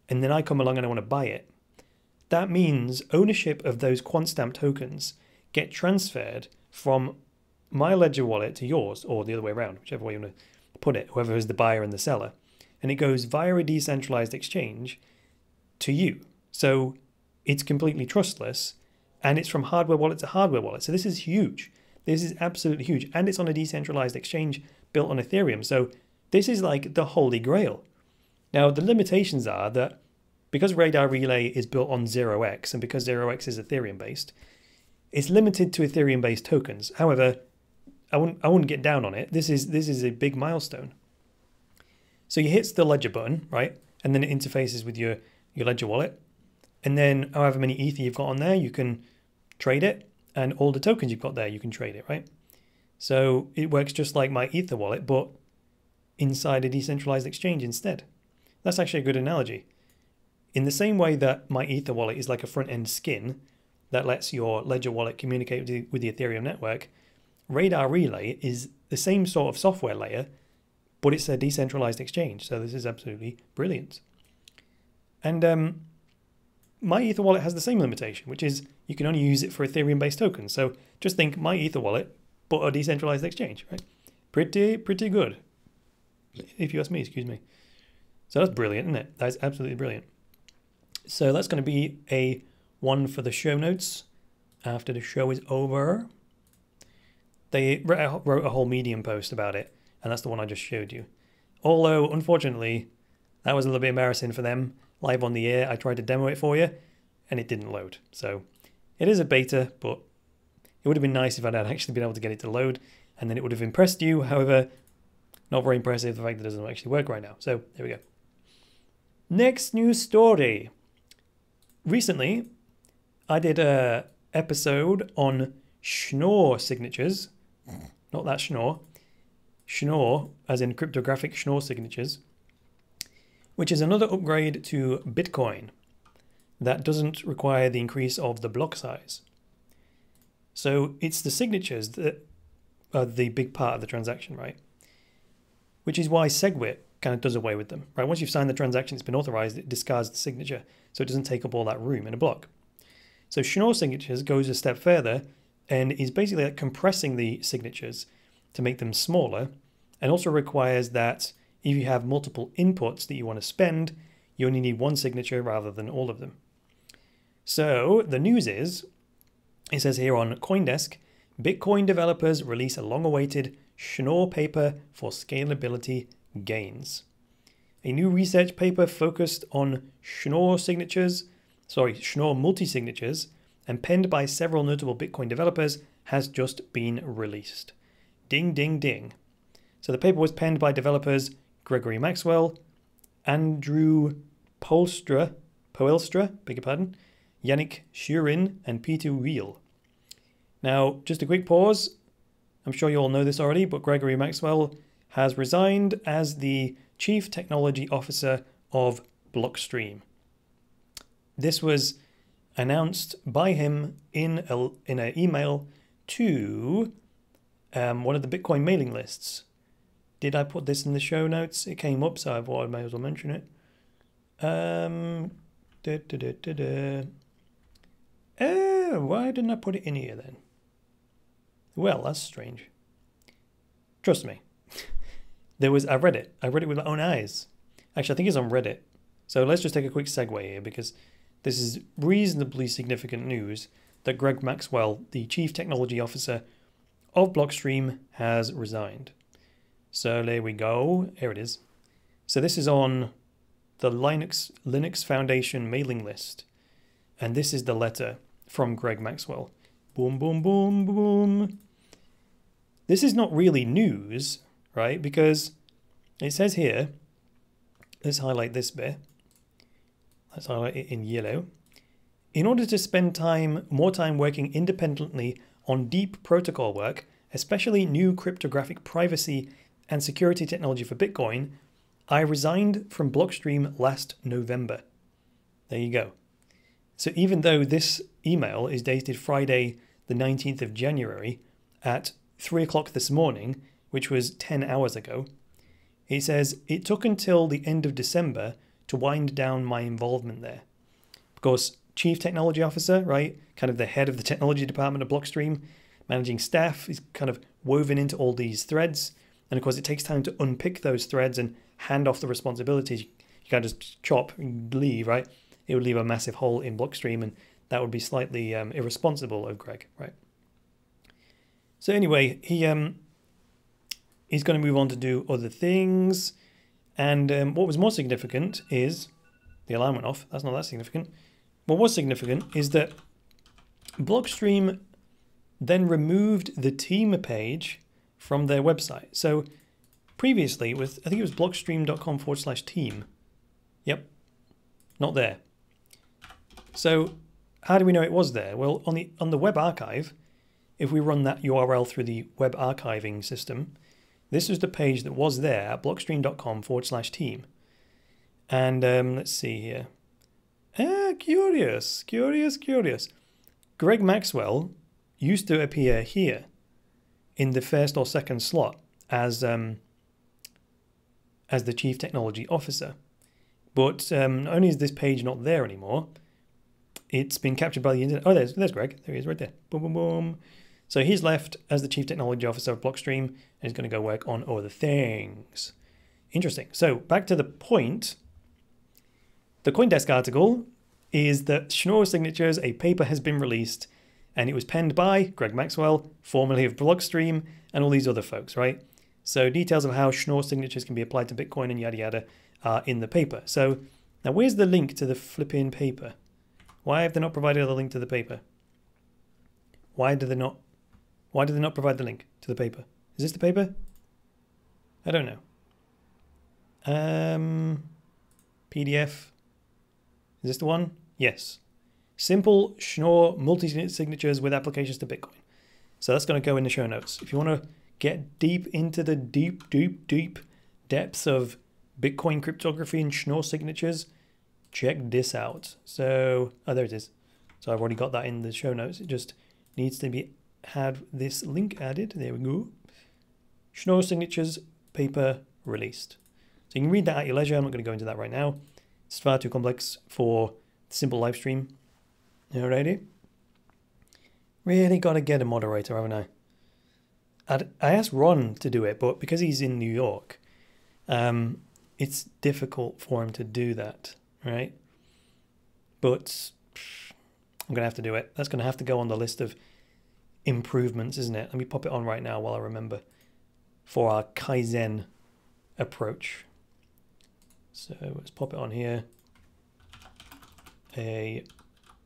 and then I come along and I want to buy it. That means ownership of those quant stamp tokens get transferred from my ledger wallet to yours, or the other way around, whichever way you want to put it, whoever is the buyer and the seller. And it goes via a decentralized exchange to you. So it's completely trustless, and it's from hardware wallet to hardware wallet. So this is huge. This is absolutely huge. And it's on a decentralized exchange built on Ethereum. So this is like the holy grail. Now, the limitations are that because Radar Relay is built on 0x, and because 0x is Ethereum based, it's limited to Ethereum based tokens. However, I wouldn't get down on it. This is a big milestone. So you hit the Ledger button, right? And then it interfaces with your Ledger wallet. And then however many Ether you've got on there, you can trade it. And all the tokens you've got there, you can trade it, right? So it works just like my Ether wallet, but inside a decentralized exchange instead. That's actually a good analogy. In the same way that my Ether wallet is like a front-end skin that lets your Ledger wallet communicate with the Ethereum network, Radar Relay is the same sort of software layer, but it's a decentralized exchange. So this is absolutely brilliant. And my Ether wallet has the same limitation, which is you can only use it for Ethereum-based tokens. So just think my Ether wallet, but a decentralized exchange, right? Pretty good, if you ask me, excuse me. So that's brilliant, isn't it? That's absolutely brilliant. So that's going to be a one for the show notes after the show is over. They wrote a whole Medium post about it, and that's the one I just showed you. Although, unfortunately, that was a little bit embarrassing for them. Live on the air, I tried to demo it for you, and it didn't load. So it is a beta, but it would have been nice if I'd actually been able to get it to load, and then it would have impressed you. However, not very impressive, the fact that it doesn't actually work right now. So there we go. Next news story. Recently, I did an episode on Schnorr signatures. Not that Schnorr. Schnorr, as in cryptographic Schnorr signatures, which is another upgrade to Bitcoin that doesn't require the increase of the block size. So it's the signatures that are the big part of the transaction, right? Which is why SegWit kind of does away with them, right? Once you've signed the transaction, it's been authorized, it discards the signature, so it doesn't take up all that room in a block. So Schnorr signatures goes a step further and is basically like compressing the signatures to make them smaller, and also requires that if you have multiple inputs that you want to spend, you only need one signature rather than all of them. So the news is, it says here on CoinDesk, Bitcoin developers release a long-awaited Schnorr paper for scalability gains. A new research paper focused on Schnorr multi-signatures and penned by several notable Bitcoin developers has just been released. Ding, ding, ding. So the paper was penned by developers Gregory Maxwell, Andrew Poelstra, beg your pardon, Yannick Shurin, and Peter Wheel. Now, just a quick pause. I'm sure you all know this already, but Gregory Maxwell has resigned as the Chief Technology Officer of Blockstream. This was announced by him in an email to one of the Bitcoin mailing lists, Did I put this in the show notes? It came up, so I thought I may as well mention it. Why didn't I put it in here then? Well, that's strange. Trust me. I read it. I read it with my own eyes. Actually, I think it's on Reddit. So let's just take a quick segue here, because this is reasonably significant news that Greg Maxwell, the Chief Technology Officer of Blockstream, has resigned. So there we go. Here it is. So this is on the Linux Foundation mailing list. And this is the letter from Greg Maxwell. Boom, boom, boom, boom. This is not really news, right? Because it says here, let's highlight this bit. Let's highlight it in yellow. In order to spend more time working independently on deep protocol work, especially new cryptographic privacy and security technology for Bitcoin, I resigned from Blockstream last November. There you go. So even though this email is dated Friday, the 19th of January at 3 o'clock this morning, which was 10 hours ago, it says, it took until the end of December to wind down my involvement there. Of course, Chief Technology Officer, right? Kind of the head of the technology department of Blockstream, managing staff is kind of woven into all these threads. And of course, it takes time to unpick those threads and hand off the responsibilities. You can't just chop and leave, right? It would leave a massive hole in Blockstream, and that would be slightly irresponsible of Greg, right? So anyway, he's going to move on to do other things. And what was more significant is, the alarm went off. That's not that significant. What was significant is that Blockstream then removed the team page from their website. So previously, I think it was blockstream.com/team. Yep, not there. So how do we know it was there? Well, on the web archive, if we run that URL through the web archiving system, this is the page that was there at blockstream.com/team. And let's see here. Curious. Greg Maxwell used to appear here in the first or second slot as the Chief Technology Officer. But not only is this page not there anymore, it's been captured by the internet. Oh, there's Greg. There he is right there. Boom, boom, boom. So he's left as the Chief Technology Officer of Blockstream, and he's going to go work on other things. Interesting. So back to the point. The CoinDesk article is that Schnorr Signatures, a paper has been released, and it was penned by Greg Maxwell, formerly of Blockstream, and all these other folks, right? So details of how Schnorr Signatures can be applied to Bitcoin and yada yada are in the paper. So now where's the link to the flipping paper? Why have they not provided a link to the paper? Why did they not provide the link to the paper? Is this the paper? I don't know. PDF. Is this the one? Yes. Simple Schnorr multi-signatures with applications to Bitcoin. So that's going to go in the show notes. If you want to get deep into the deep depths of Bitcoin cryptography and Schnorr signatures, check this out. So, oh, there it is. So I've already got that in the show notes. It just needs to have this link added. There we go. Schnorr Signatures paper released. So you can read that at your leisure. I'm not going to go into that right now. It's far too complex for simple live stream. Alrighty. Really got to get a moderator, haven't I? I asked Ron to do it, but because he's in New York, it's difficult for him to do that, right? But I'm going to have to do it. That's going to have to go on the list of improvements, isn't it? Let me pop it on right now while I remember for our Kaizen approach. So let's pop it on here. A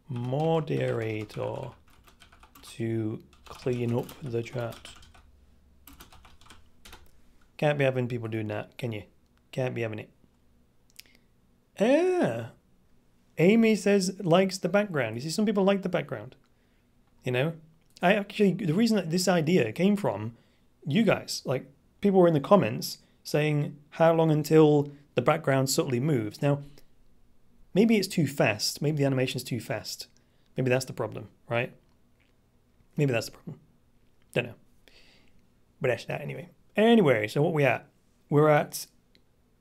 moderator to clean up the chat. Can't be having people doing that, can you? Can't be having it. Amy says likes the background. You see, some people like the background. You know, the reason that this idea came from you guys, like people were in the comments saying how long until the background subtly moves. Now, maybe it's too fast. Maybe the animation's too fast. Maybe that's the problem, right? Maybe that's the problem. Don't know. But that's that anyway. Anyway, so what we at? we're at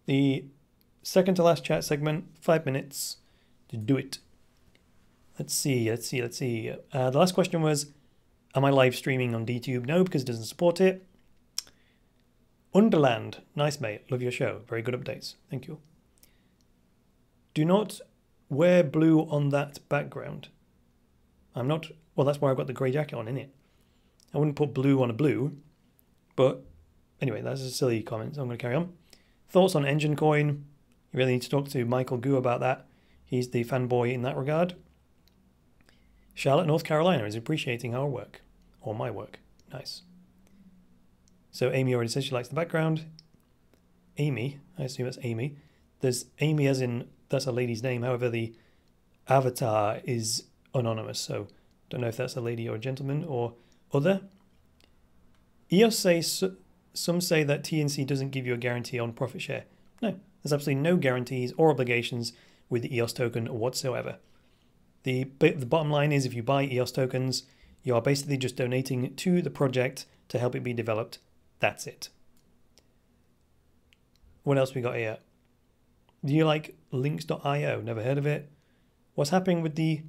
the second to last chat segment. 5 minutes to do it. Let's see. The last question was, am I live streaming on DTube? No, because it doesn't support it. Underland. Nice, mate. Love your show. Very good updates. Thank you. Do not wear blue on that background. I'm not... Well, that's why I've got the grey jacket on, innit? I wouldn't put blue on a blue. But anyway, that's a silly comment, so I'm going to carry on. Thoughts on Engine Coin? You really need to talk to Michael Gu about that. He's the fanboy in that regard. Charlotte, North Carolina is appreciating our work. Or my work. Nice. So Amy already said she likes the background. Amy, I assume that's Amy. There's Amy as in, that's a lady's name. However, the avatar is anonymous. So don't know if that's a lady or a gentleman or other. EOS says, some say that TNC doesn't give you a guarantee on profit share. No, there's absolutely no guarantees or obligations with the EOS token whatsoever. The bottom line is if you buy EOS tokens, you are basically just donating to the project to help it be developed. That's it. What else we got here? Do you like links.io? Never heard of it. What's happening with the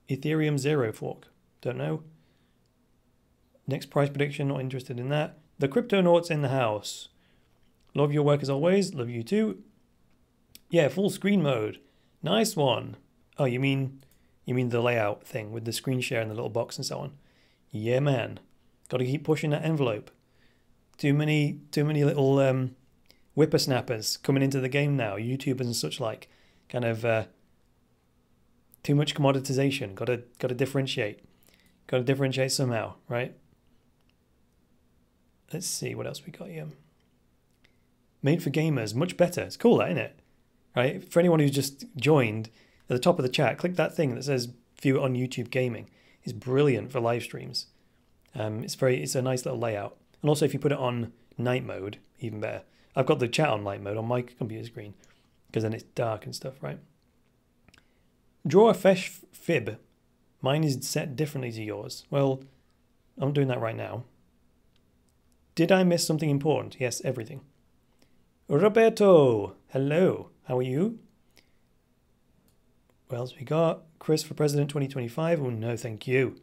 Ethereum Zero fork? Don't know. Next price prediction, not interested in that. The Cryptonauts in the house. Love your work as always. Love you too. Yeah, full screen mode. Nice one. Oh, you mean the layout thing with the screen share and the little box and so on. Yeah, man. Got to keep pushing that envelope. Too many little whippersnappers coming into the game now. YouTubers and such like. Kind of too much commoditization. Got to differentiate. Got to differentiate somehow, right? Let's see what else we got here. Made for gamers, much better. It's cool, isn't it? Right? For anyone who's just joined, at the top of the chat, click that thing that says "View it on YouTube Gaming." It's brilliant for live streams. It's a nice little layout. And also, if you put it on night mode, even better. I've got the chat on night mode on my computer screen because then it's dark and stuff, right? Draw a fesh fib. Mine is set differently to yours. Well, I'm doing that right now. Did I miss something important? Yes, everything. Roberto, hello. How are you? What else we got? Chris for President 2025. Oh, no, thank you.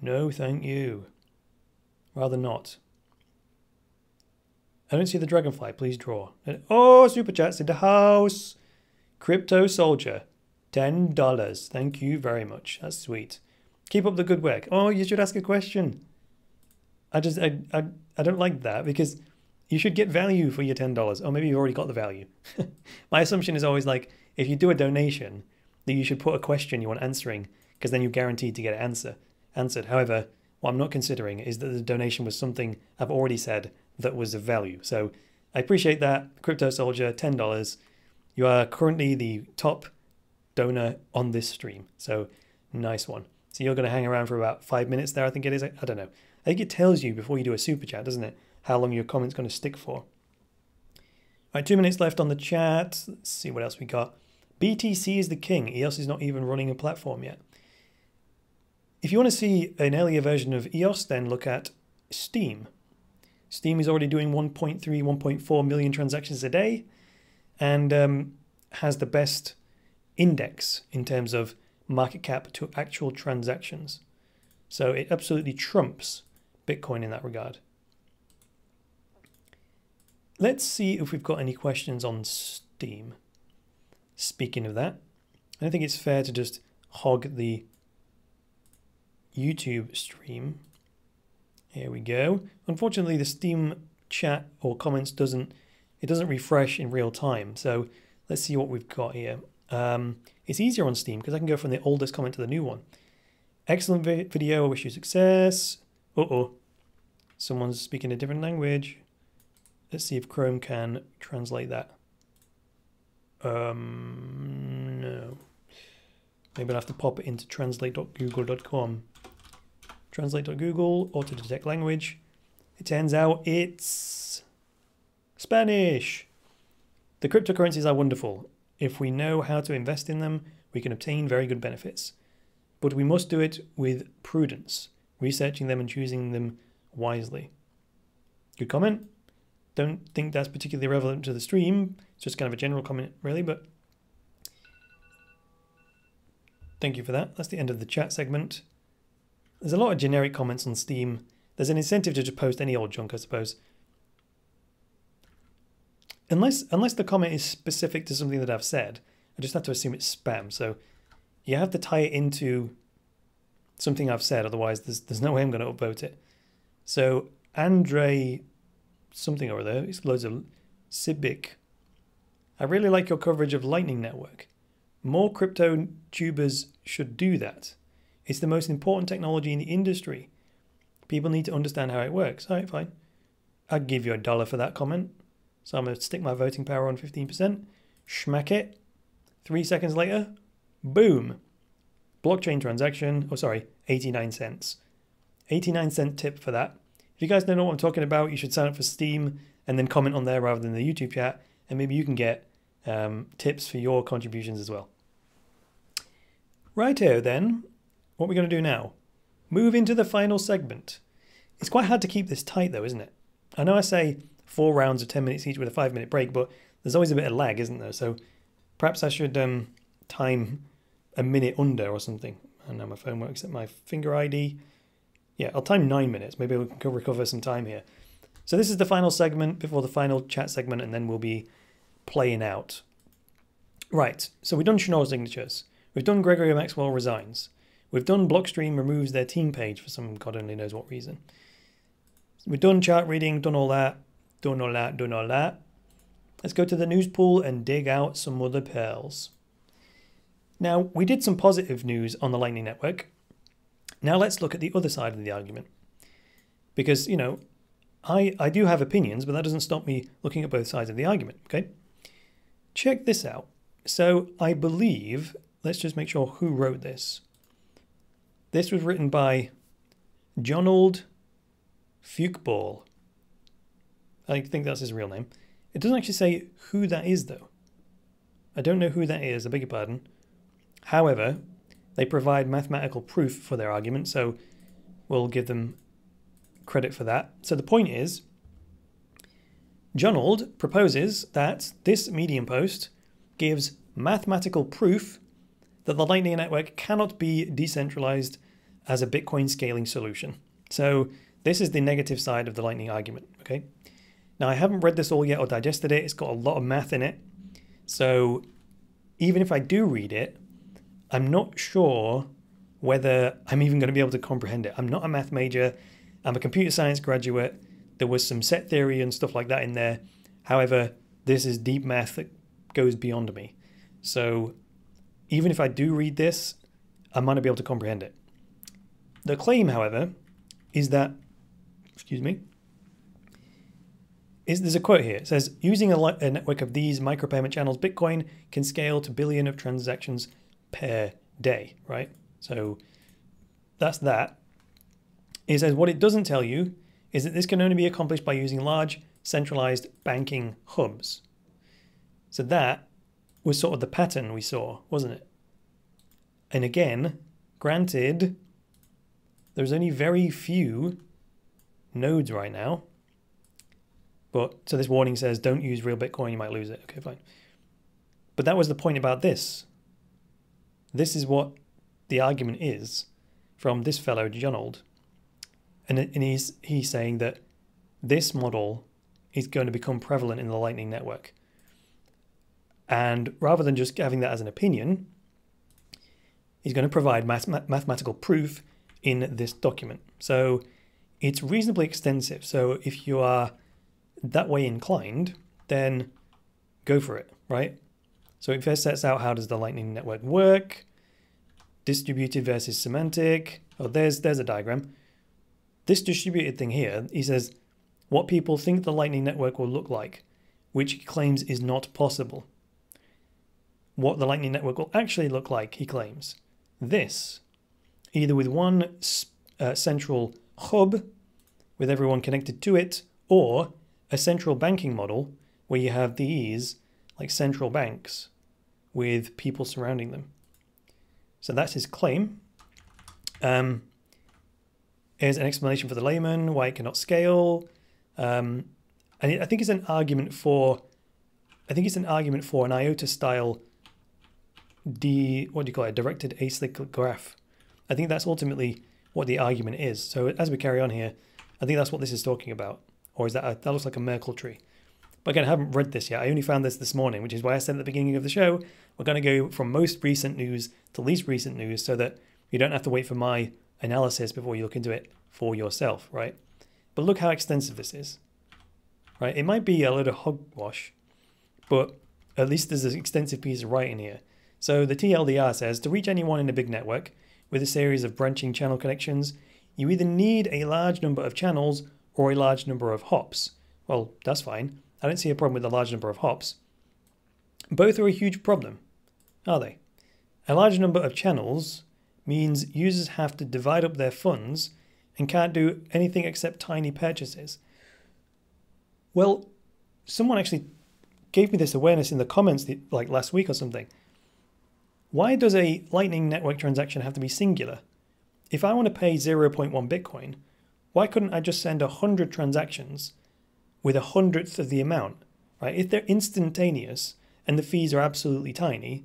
No, thank you. Rather not. I don't see the dragonfly. Please draw. Oh, super chats in the house. Crypto Soldier. $10. Thank you very much. That's sweet. Keep up the good work. Oh, you should ask a question. I don't like that because you should get value for your $10. Or maybe you've already got the value. My assumption is always like, if you do a donation, that you should put a question you want answering because then you're guaranteed to get an answered. However, what I'm not considering is that the donation was something I've already said that was of value. So I appreciate that. Crypto Soldier, $10. You are currently the top donor on this stream. So nice one. So you're going to hang around for about 5 minutes there, I think it is. I don't know. I think it tells you before you do a super chat, doesn't it? How long your comment's going to stick for. All right, 2 minutes left on the chat. Let's see what else we got. BTC is the king. EOS is not even running a platform yet. If you want to see an earlier version of EOS, then look at Steam. Steam is already doing 1.3, 1.4 million transactions a day and has the best index in terms of market cap to actual transactions. So it absolutely trumps Bitcoin in that regard. Let's see if we've got any questions on Steam. Speaking of that, I don't think it's fair to just hog the YouTube stream. Here we go. Unfortunately, the Steam chat or comments doesn't refresh in real time. So let's see what we've got here. It's easier on Steam because I can go from the oldest comment to the new one. Excellent video. I wish you success. Someone's speaking a different language. Let's see if Chrome can translate that. No. Maybe I'll have to pop it into translate.google.com. Translate.google, auto-detect language. It turns out it's Spanish. The cryptocurrencies are wonderful. If we know how to invest in them, we can obtain very good benefits. But we must do it with prudence, researching them and choosing them wisely. Good comment. Don't think that's particularly relevant to the stream. It's just kind of a general comment, really, but thank you for that. That's the end of the chat segment. There's a lot of generic comments on Steam. There's an incentive to just post any old junk, I suppose. Unless the comment is specific to something that I've said, I just have to assume it's spam. So you have to tie it into something I've said, otherwise there's no way I'm going to upvote it. So Andre something over there, it's loads of Cibic. I really like your coverage of Lightning Network. More crypto tubers should do that. It's the most important technology in the industry. People need to understand how it works. All right, fine. I'd give you $1 for that comment. So I'm going to stick my voting power on 15%. Schmack it. 3 seconds later, boom. Blockchain transaction. Oh, sorry, 89 cents. 89-cent tip for that. If you guys don't know what I'm talking about, you should sign up for Steam and then comment on there rather than the YouTube chat. And maybe you can get tips for your contributions as well. Righto then. What are we going to do now? Move into the final segment. It's quite hard to keep this tight though, isn't it? I know I say 4 rounds of 10 minutes each with a 5-minute break, but there's always a bit of lag, isn't there? So perhaps I should time a minute under or something. I know my phone works at my finger ID. Yeah, I'll time 9 minutes. Maybe we can recover some time here. So this is the final segment before the final chat segment, and then we'll be playing out. Right, so we've done Schnorr signatures. We've done Gregory Maxwell resigns. We've done Blockstream removes their team page for some God only knows what reason. We've done chart reading, done all that, done all that, done all that. Let's go to the news pool and dig out some other pearls. Now, we did some positive news on the Lightning Network. Now let's look at the other side of the argument. Because, you know, I do have opinions, but that doesn't stop me looking at both sides of the argument, okay? Check this out. So I believe, let's just make sure who wrote this. This was written by Jonald Fuchball. I think that's his real name. It doesn't actually say who that is, though. I don't know who that is, I beg your pardon. However, they provide mathematical proof for their argument, so we'll give them credit for that. So the point is, Jonald proposes that this Medium post gives mathematical proof that the Lightning Network cannot be decentralized as a Bitcoin scaling solution. So this is the negative side of the Lightning argument, okay? Now, I haven't read this all yet or digested it. It's got a lot of math in it. So even if I do read it, I'm not sure whether I'm even going to be able to comprehend it. I'm not a math major. I'm a computer science graduate. There was some set theory and stuff like that in there. However, this is deep math that goes beyond me. So even if I do read this, I might not be able to comprehend it. The claim, however, is that, there's a quote here. It says, using a network of these micropayment channels, Bitcoin can scale to billion of transactions per day, right? So that's that. It says what it doesn't tell you is that this can only be accomplished by using large centralized banking hubs. So that was sort of the pattern we saw, wasn't it? And again, granted, there's only very few nodes right now. But so this warning says don't use real Bitcoin, you might lose it. Okay, fine. But that was the point about this. This is what the argument is from this fellow, Jonald. And he's saying that this model is going to become prevalent in the Lightning Network. And rather than just having that as an opinion, he's going to provide mathematical proof in this document. So it's reasonably extensive. So if you are that way inclined, then go for it, right? So it first sets out how does the Lightning Network work, distributed versus semantic. Oh, there's a diagram. This distributed thing here, he says, what people think the Lightning Network will look like, which he claims is not possible. What the Lightning Network will actually look like, he claims. This, either with one central hub with everyone connected to it, or a central banking model where you have these like central banks with people surrounding them. So that's his claim. Here's an explanation for the layman, why it cannot scale. And And I think it's an argument for, an IOTA style what do you call it, directed acyclic graph. I think that's ultimately what the argument is. So as we carry on here, I think that's what this is talking about. Or is that looks like a Merkle tree. But again, I haven't read this yet. I only found this morning, which is why I said at the beginning of the show, we're going to go from most recent news to least recent news so that you don't have to wait for my analysis before you look into it for yourself, right? But look how extensive this is, right? It might be a load of hogwash, but at least there's an extensive piece of writing here. So the TLDR says, to reach anyone in a big network with a series of branching channel connections, you either need a large number of channels or a large number of hops. Well, that's fine. I don't see a problem with a large number of hops. Both are a huge problem, are they? A large number of channels means users have to divide up their funds and can't do anything except tiny purchases. Well, someone actually gave me this awareness in the comments like last week or something. Why does a Lightning Network transaction have to be singular? If I want to pay 0.1 Bitcoin, why couldn't I just send 100 transactions with 100th of the amount, right? If they're instantaneous and the fees are absolutely tiny,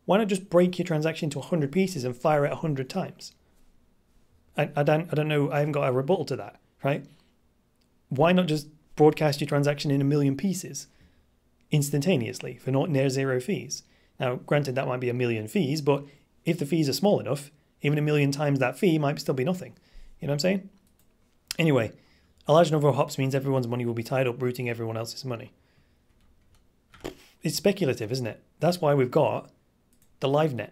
why not just break your transaction into 100 pieces and fire it 100 times? I don't know. I haven't got a rebuttal to that, right? Why not just broadcast your transaction in 1,000,000 pieces instantaneously for not near zero fees? Now, granted, that might be 1,000,000 fees, but if the fees are small enough, even 1,000,000 times that fee might still be nothing. You know what I'm saying? Anyway, a large number of hops means everyone's money will be tied up rooting everyone else's money. It's speculative, isn't it? That's why we've got the LiveNet,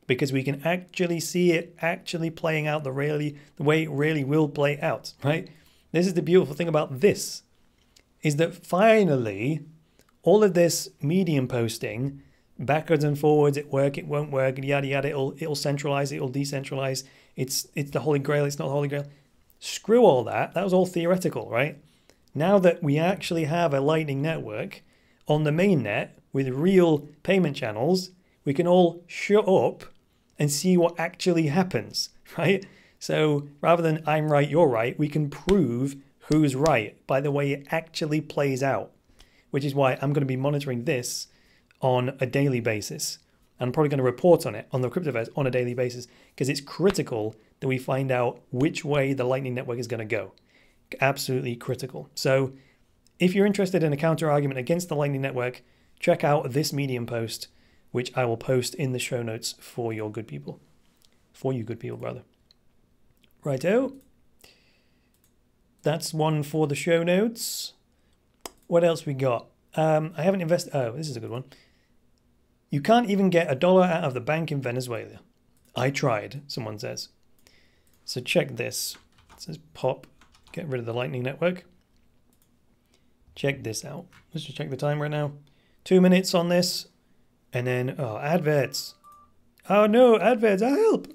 because we can actually see it actually playing out the way it really will play out, right? This is the beautiful thing about this, is that finally, all of this medium posting, backwards and forwards, it won't work, yada yada, it'll centralize, it'll decentralize, it's the Holy Grail, it's not the Holy Grail. Screw all that. That was all theoretical, right? Now that we actually have a Lightning Network on the mainnet with real payment channels, we can all shut up and see what actually happens, right? So rather than I'm right, you're right, we can prove who's right by the way it actually plays out, which is why I'm going to be monitoring this on a daily basis. I'm probably going to report on it on the Cryptoverse on a daily basis because it's critical that we find out which way the Lightning Network is going to go. Absolutely critical. So if you're interested in a counter argument against the Lightning Network, check out this Medium post, which I will post in the show notes for your good people. For you good people, rather. Righto. That's one for the show notes. What else we got? I haven't invested. Oh, this is a good one. You can't even get $1 out of the bank in Venezuela. I tried, someone says. So check this. It says pop, get rid of the Lightning Network. Check this out. Let's just check the time right now. 2 minutes on this. And then, oh, adverts. Oh no, adverts, help!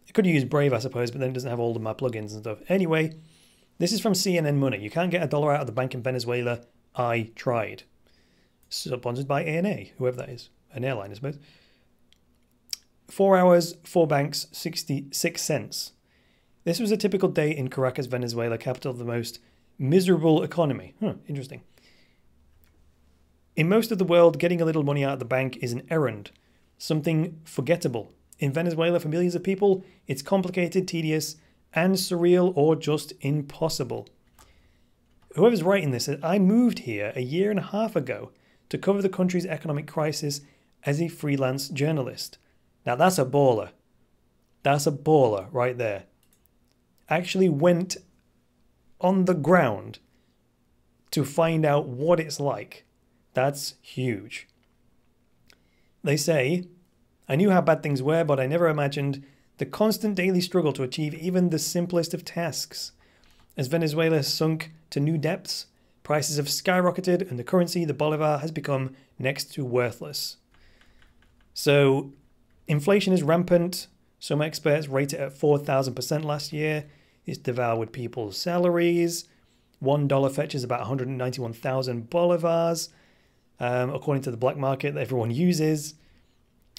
I could use Brave, I suppose, but then it doesn't have all of my plugins and stuff. Anyway, this is from CNN Money. You can't get $1 out of the bank in Venezuela. I tried. Sponsored by ANA, whoever that is. An airline, I suppose. 4 hours, 4 banks, 66 cents. This was a typical day in Caracas, Venezuela, capital of the most miserable economy. Interesting. In most of the world, getting a little money out of the bank is an errand, something forgettable. In Venezuela, for millions of people, it's complicated, tedious, and surreal, or just impossible. Whoever's writing this said, I moved here a year and a half ago to cover the country's economic crisis as a freelance journalist. Now that's a baller. That's a baller right there. Actually went on the ground to find out what it's like. That's huge. They say, I knew how bad things were, but I never imagined the constant daily struggle to achieve even the simplest of tasks. As Venezuela sunk to new depths, prices have skyrocketed and the currency, the bolivar, has become next to worthless. So inflation is rampant. Some experts rate it at 4,000% last year. It's devoured people's salaries. $1 fetches about 191,000 bolivars, according to the black market that everyone uses.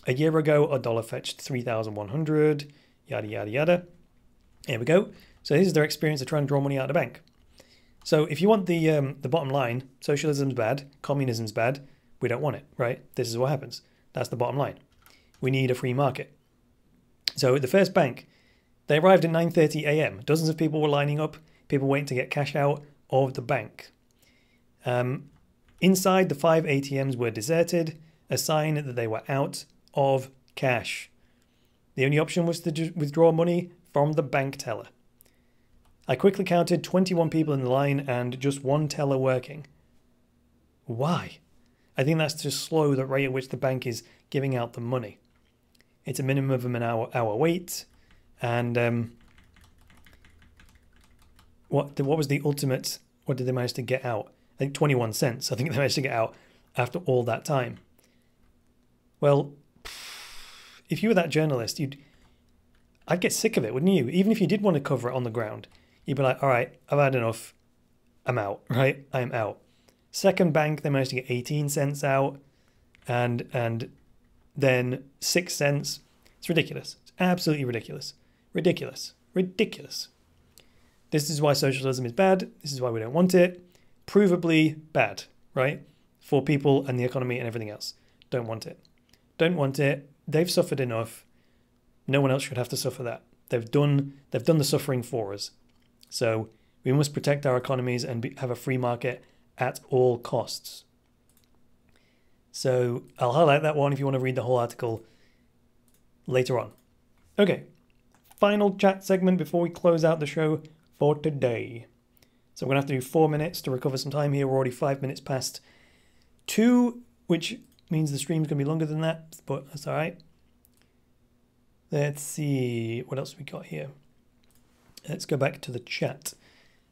A year ago, $1 fetched 3,100, yada, yada, yada. Here we go. So this is their experience of trying to draw money out of the bank. So if you want the bottom line, socialism's bad, communism's bad, we don't want it, right? This is what happens. That's the bottom line. We need a free market. So the first bank, they arrived at 9:30 a.m. Dozens of people were lining up, people waiting to get cash out of the bank. Inside, the 5 ATMs were deserted, a sign that they were out of cash. The only option was to withdraw money from the bank teller. I quickly counted 21 people in the line and just one teller working. Why? I think that's to slow the rate at which the bank is giving out the money. It's a minimum of an hour wait. And what was the ultimate? What did they manage to get out? I think 21 cents. I think they managed to get out after all that time. Well, if you were that journalist, I'd get sick of it, wouldn't you? Even if you did want to cover it on the ground, you'd be like, all right, I've had enough. I'm out, right? I'm out. Second bank, they managed to get 18 cents out and then 6 cents. It's ridiculous. It's absolutely ridiculous. Ridiculous. Ridiculous. This is why socialism is bad. This is why we don't want it. Provably bad, right? For people and the economy and everything else. Don't want it. Don't want it. They've suffered enough. No one else should have to suffer that. They've done the suffering for us. So we must protect our economies and have a free market at all costs. So I'll highlight that one if you want to read the whole article later on. Okay, final chat segment before we close out the show for today. So we're going to have to do 4 minutes to recover some time here. We're already 5 minutes past 2, which means the stream's going to be longer than that, but that's all right. Let's see what else we got here. Let's go back to the chat.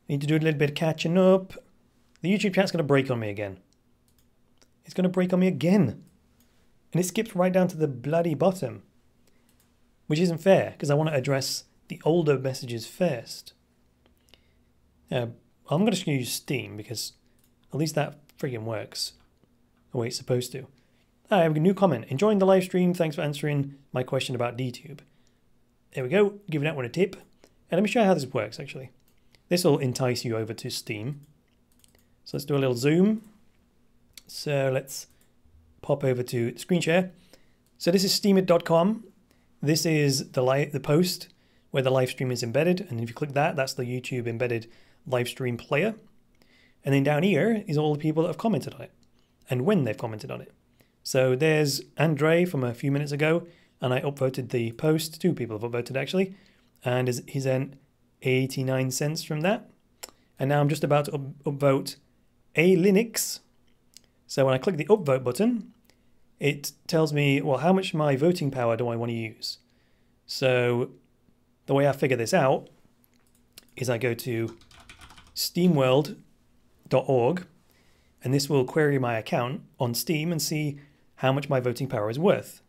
Need to do a little bit of catching up. The YouTube chat's going to break on me again. It's going to break on me again. And it skips right down to the bloody bottom. Which isn't fair, because I want to address the older messages first. I'm going to use Steam, because at least that friggin' works the way it's supposed to. I have a new comment. Enjoying the live stream. Thanks for answering my question about DTube. There we go. Giving that one a tip. And let me show you how this works, actually. This will entice you over to Steam. So let's do a little zoom. So let's pop over to screen share. So this is steamit.com. This is the post where the live stream is embedded. And if you click that, that's the YouTube embedded live stream player. And then down here is all the people that have commented on it and when they've commented on it. So there's Andre from a few minutes ago, and I upvoted the post. 2 people have upvoted actually, and he's earned 89 cents from that. And now I'm just about to upvote a Linux. So when I click the upvote button, it tells me, well, how much of my voting power do I want to use? So the way I figure this out is I go to steamworld.org, and this will query my account on Steam and see how much my voting power is worth.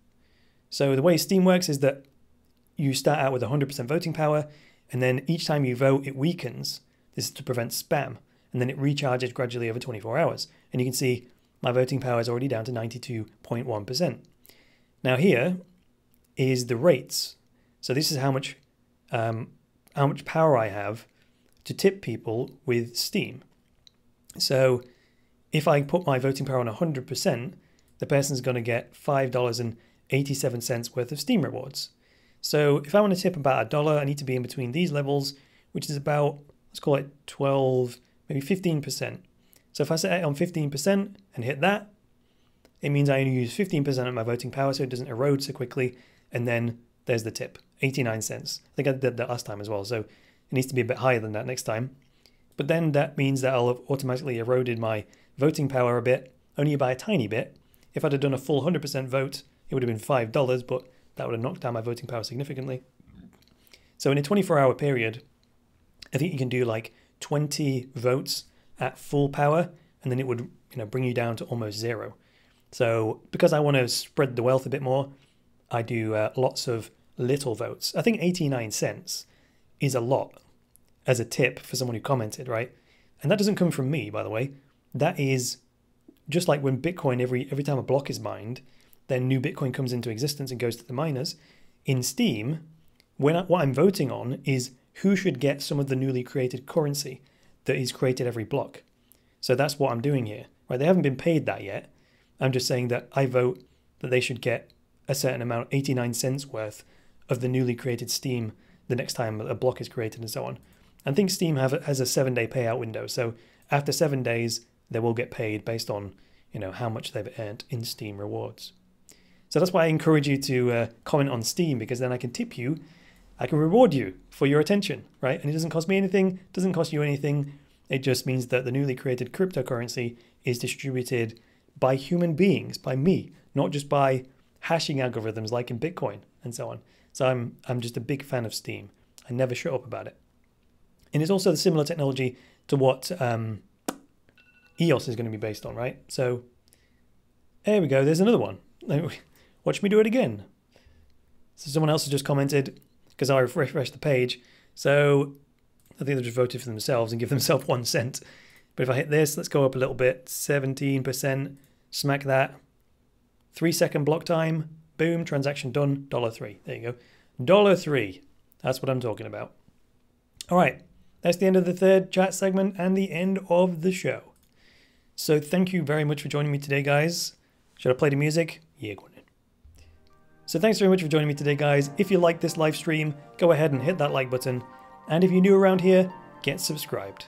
So the way Steam works is that you start out with 100% voting power, and then each time you vote, it weakens. This is to prevent spam, and then it recharges gradually over 24 hours. And you can see my voting power is already down to 92.1%. Now here is the rates. So this is how much power I have to tip people with Steam. So if I put my voting power on 100%, the person's going to get $5.87 worth of Steam rewards. So if I want to tip about $1, I need to be in between these levels, which is about, let's call it 12, maybe 15%. So if I set it on 15% and hit that, it means I only use 15% of my voting power so it doesn't erode so quickly. And then there's the tip, 89 cents. I think I did that last time as well, so it needs to be a bit higher than that next time. But then that means that I'll have automatically eroded my voting power a bit, only by a tiny bit. If I'd have done a full 100% vote, it would have been $5, but that would have knocked down my voting power significantly. So in a 24-hour period, I think you can do like 20 votes at full power, and then it would, bring you down to almost 0. So because I want to spread the wealth a bit more, I do lots of little votes. I think 89 cents is a lot as a tip for someone who commented, right? And that doesn't come from me, by the way. That is just like when Bitcoin, every time a block is mined, then new Bitcoin comes into existence and goes to the miners. In Steam, what I'm voting on is who should get some of the newly created currency. that he's created every block. So that's what I'm doing here, right? They haven't been paid that yet. I'm just saying that I vote that they should get a certain amount, 89 cents worth of the newly created Steam the next time a block is created and so on. I think Steam has a 7-day payout window. So after 7 days, they will get paid based on, how much they've earned in Steam rewards. So that's why I encourage you to comment on Steam, because then I can tip you, I can reward you for your attention, right? And it doesn't cost me anything, doesn't cost you anything. It just means that the newly created cryptocurrency is distributed by human beings, by me, not just by hashing algorithms like in Bitcoin and so on. So I'm just a big fan of Steam. I never shut up about it. And it's also the similar technology to what EOS is going to be based on, right? So there we go. There's another one. Watch me do it again. So someone else has just commented, because I refreshed the page. So I think they just voted for themselves and give themselves 1 cent. But if I hit this, let's go up a little bit. 17%. Smack that. 3-second block time. Boom. Transaction done. $3. There you go. $3. That's what I'm talking about. All right. That's the end of the third chat segment and the end of the show. So thank you very much for joining me today, guys. Should I play the music? Yeah, go on in. So thanks very much for joining me today, guys. If you like this live stream, go ahead and hit that like button. And if you're new around here, get subscribed.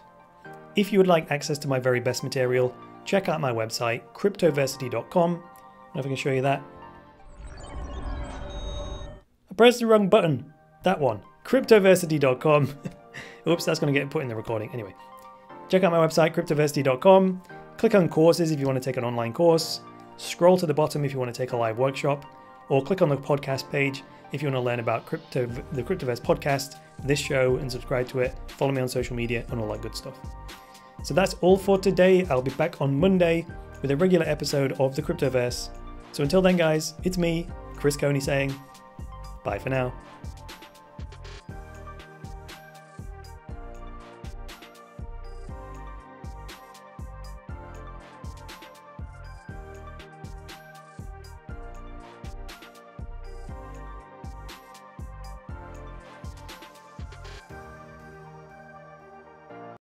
If you would like access to my very best material, check out my website, cryptoversity.com. I don't know if I can show you that. I pressed the wrong button. That one. Cryptoversity.com. Oops, that's going to get put in the recording. Anyway, check out my website, cryptoversity.com. Click on courses if you want to take an online course. Scroll to the bottom if you want to take a live workshop. Or click on the podcast page if you want to learn about the Cryptoverse podcast, this show, and subscribe to it. Follow me on social media and all that good stuff. So that's all for today. I'll be back on Monday with a regular episode of the Cryptoverse. So until then, guys, it's me, Chris Coney, saying bye for now.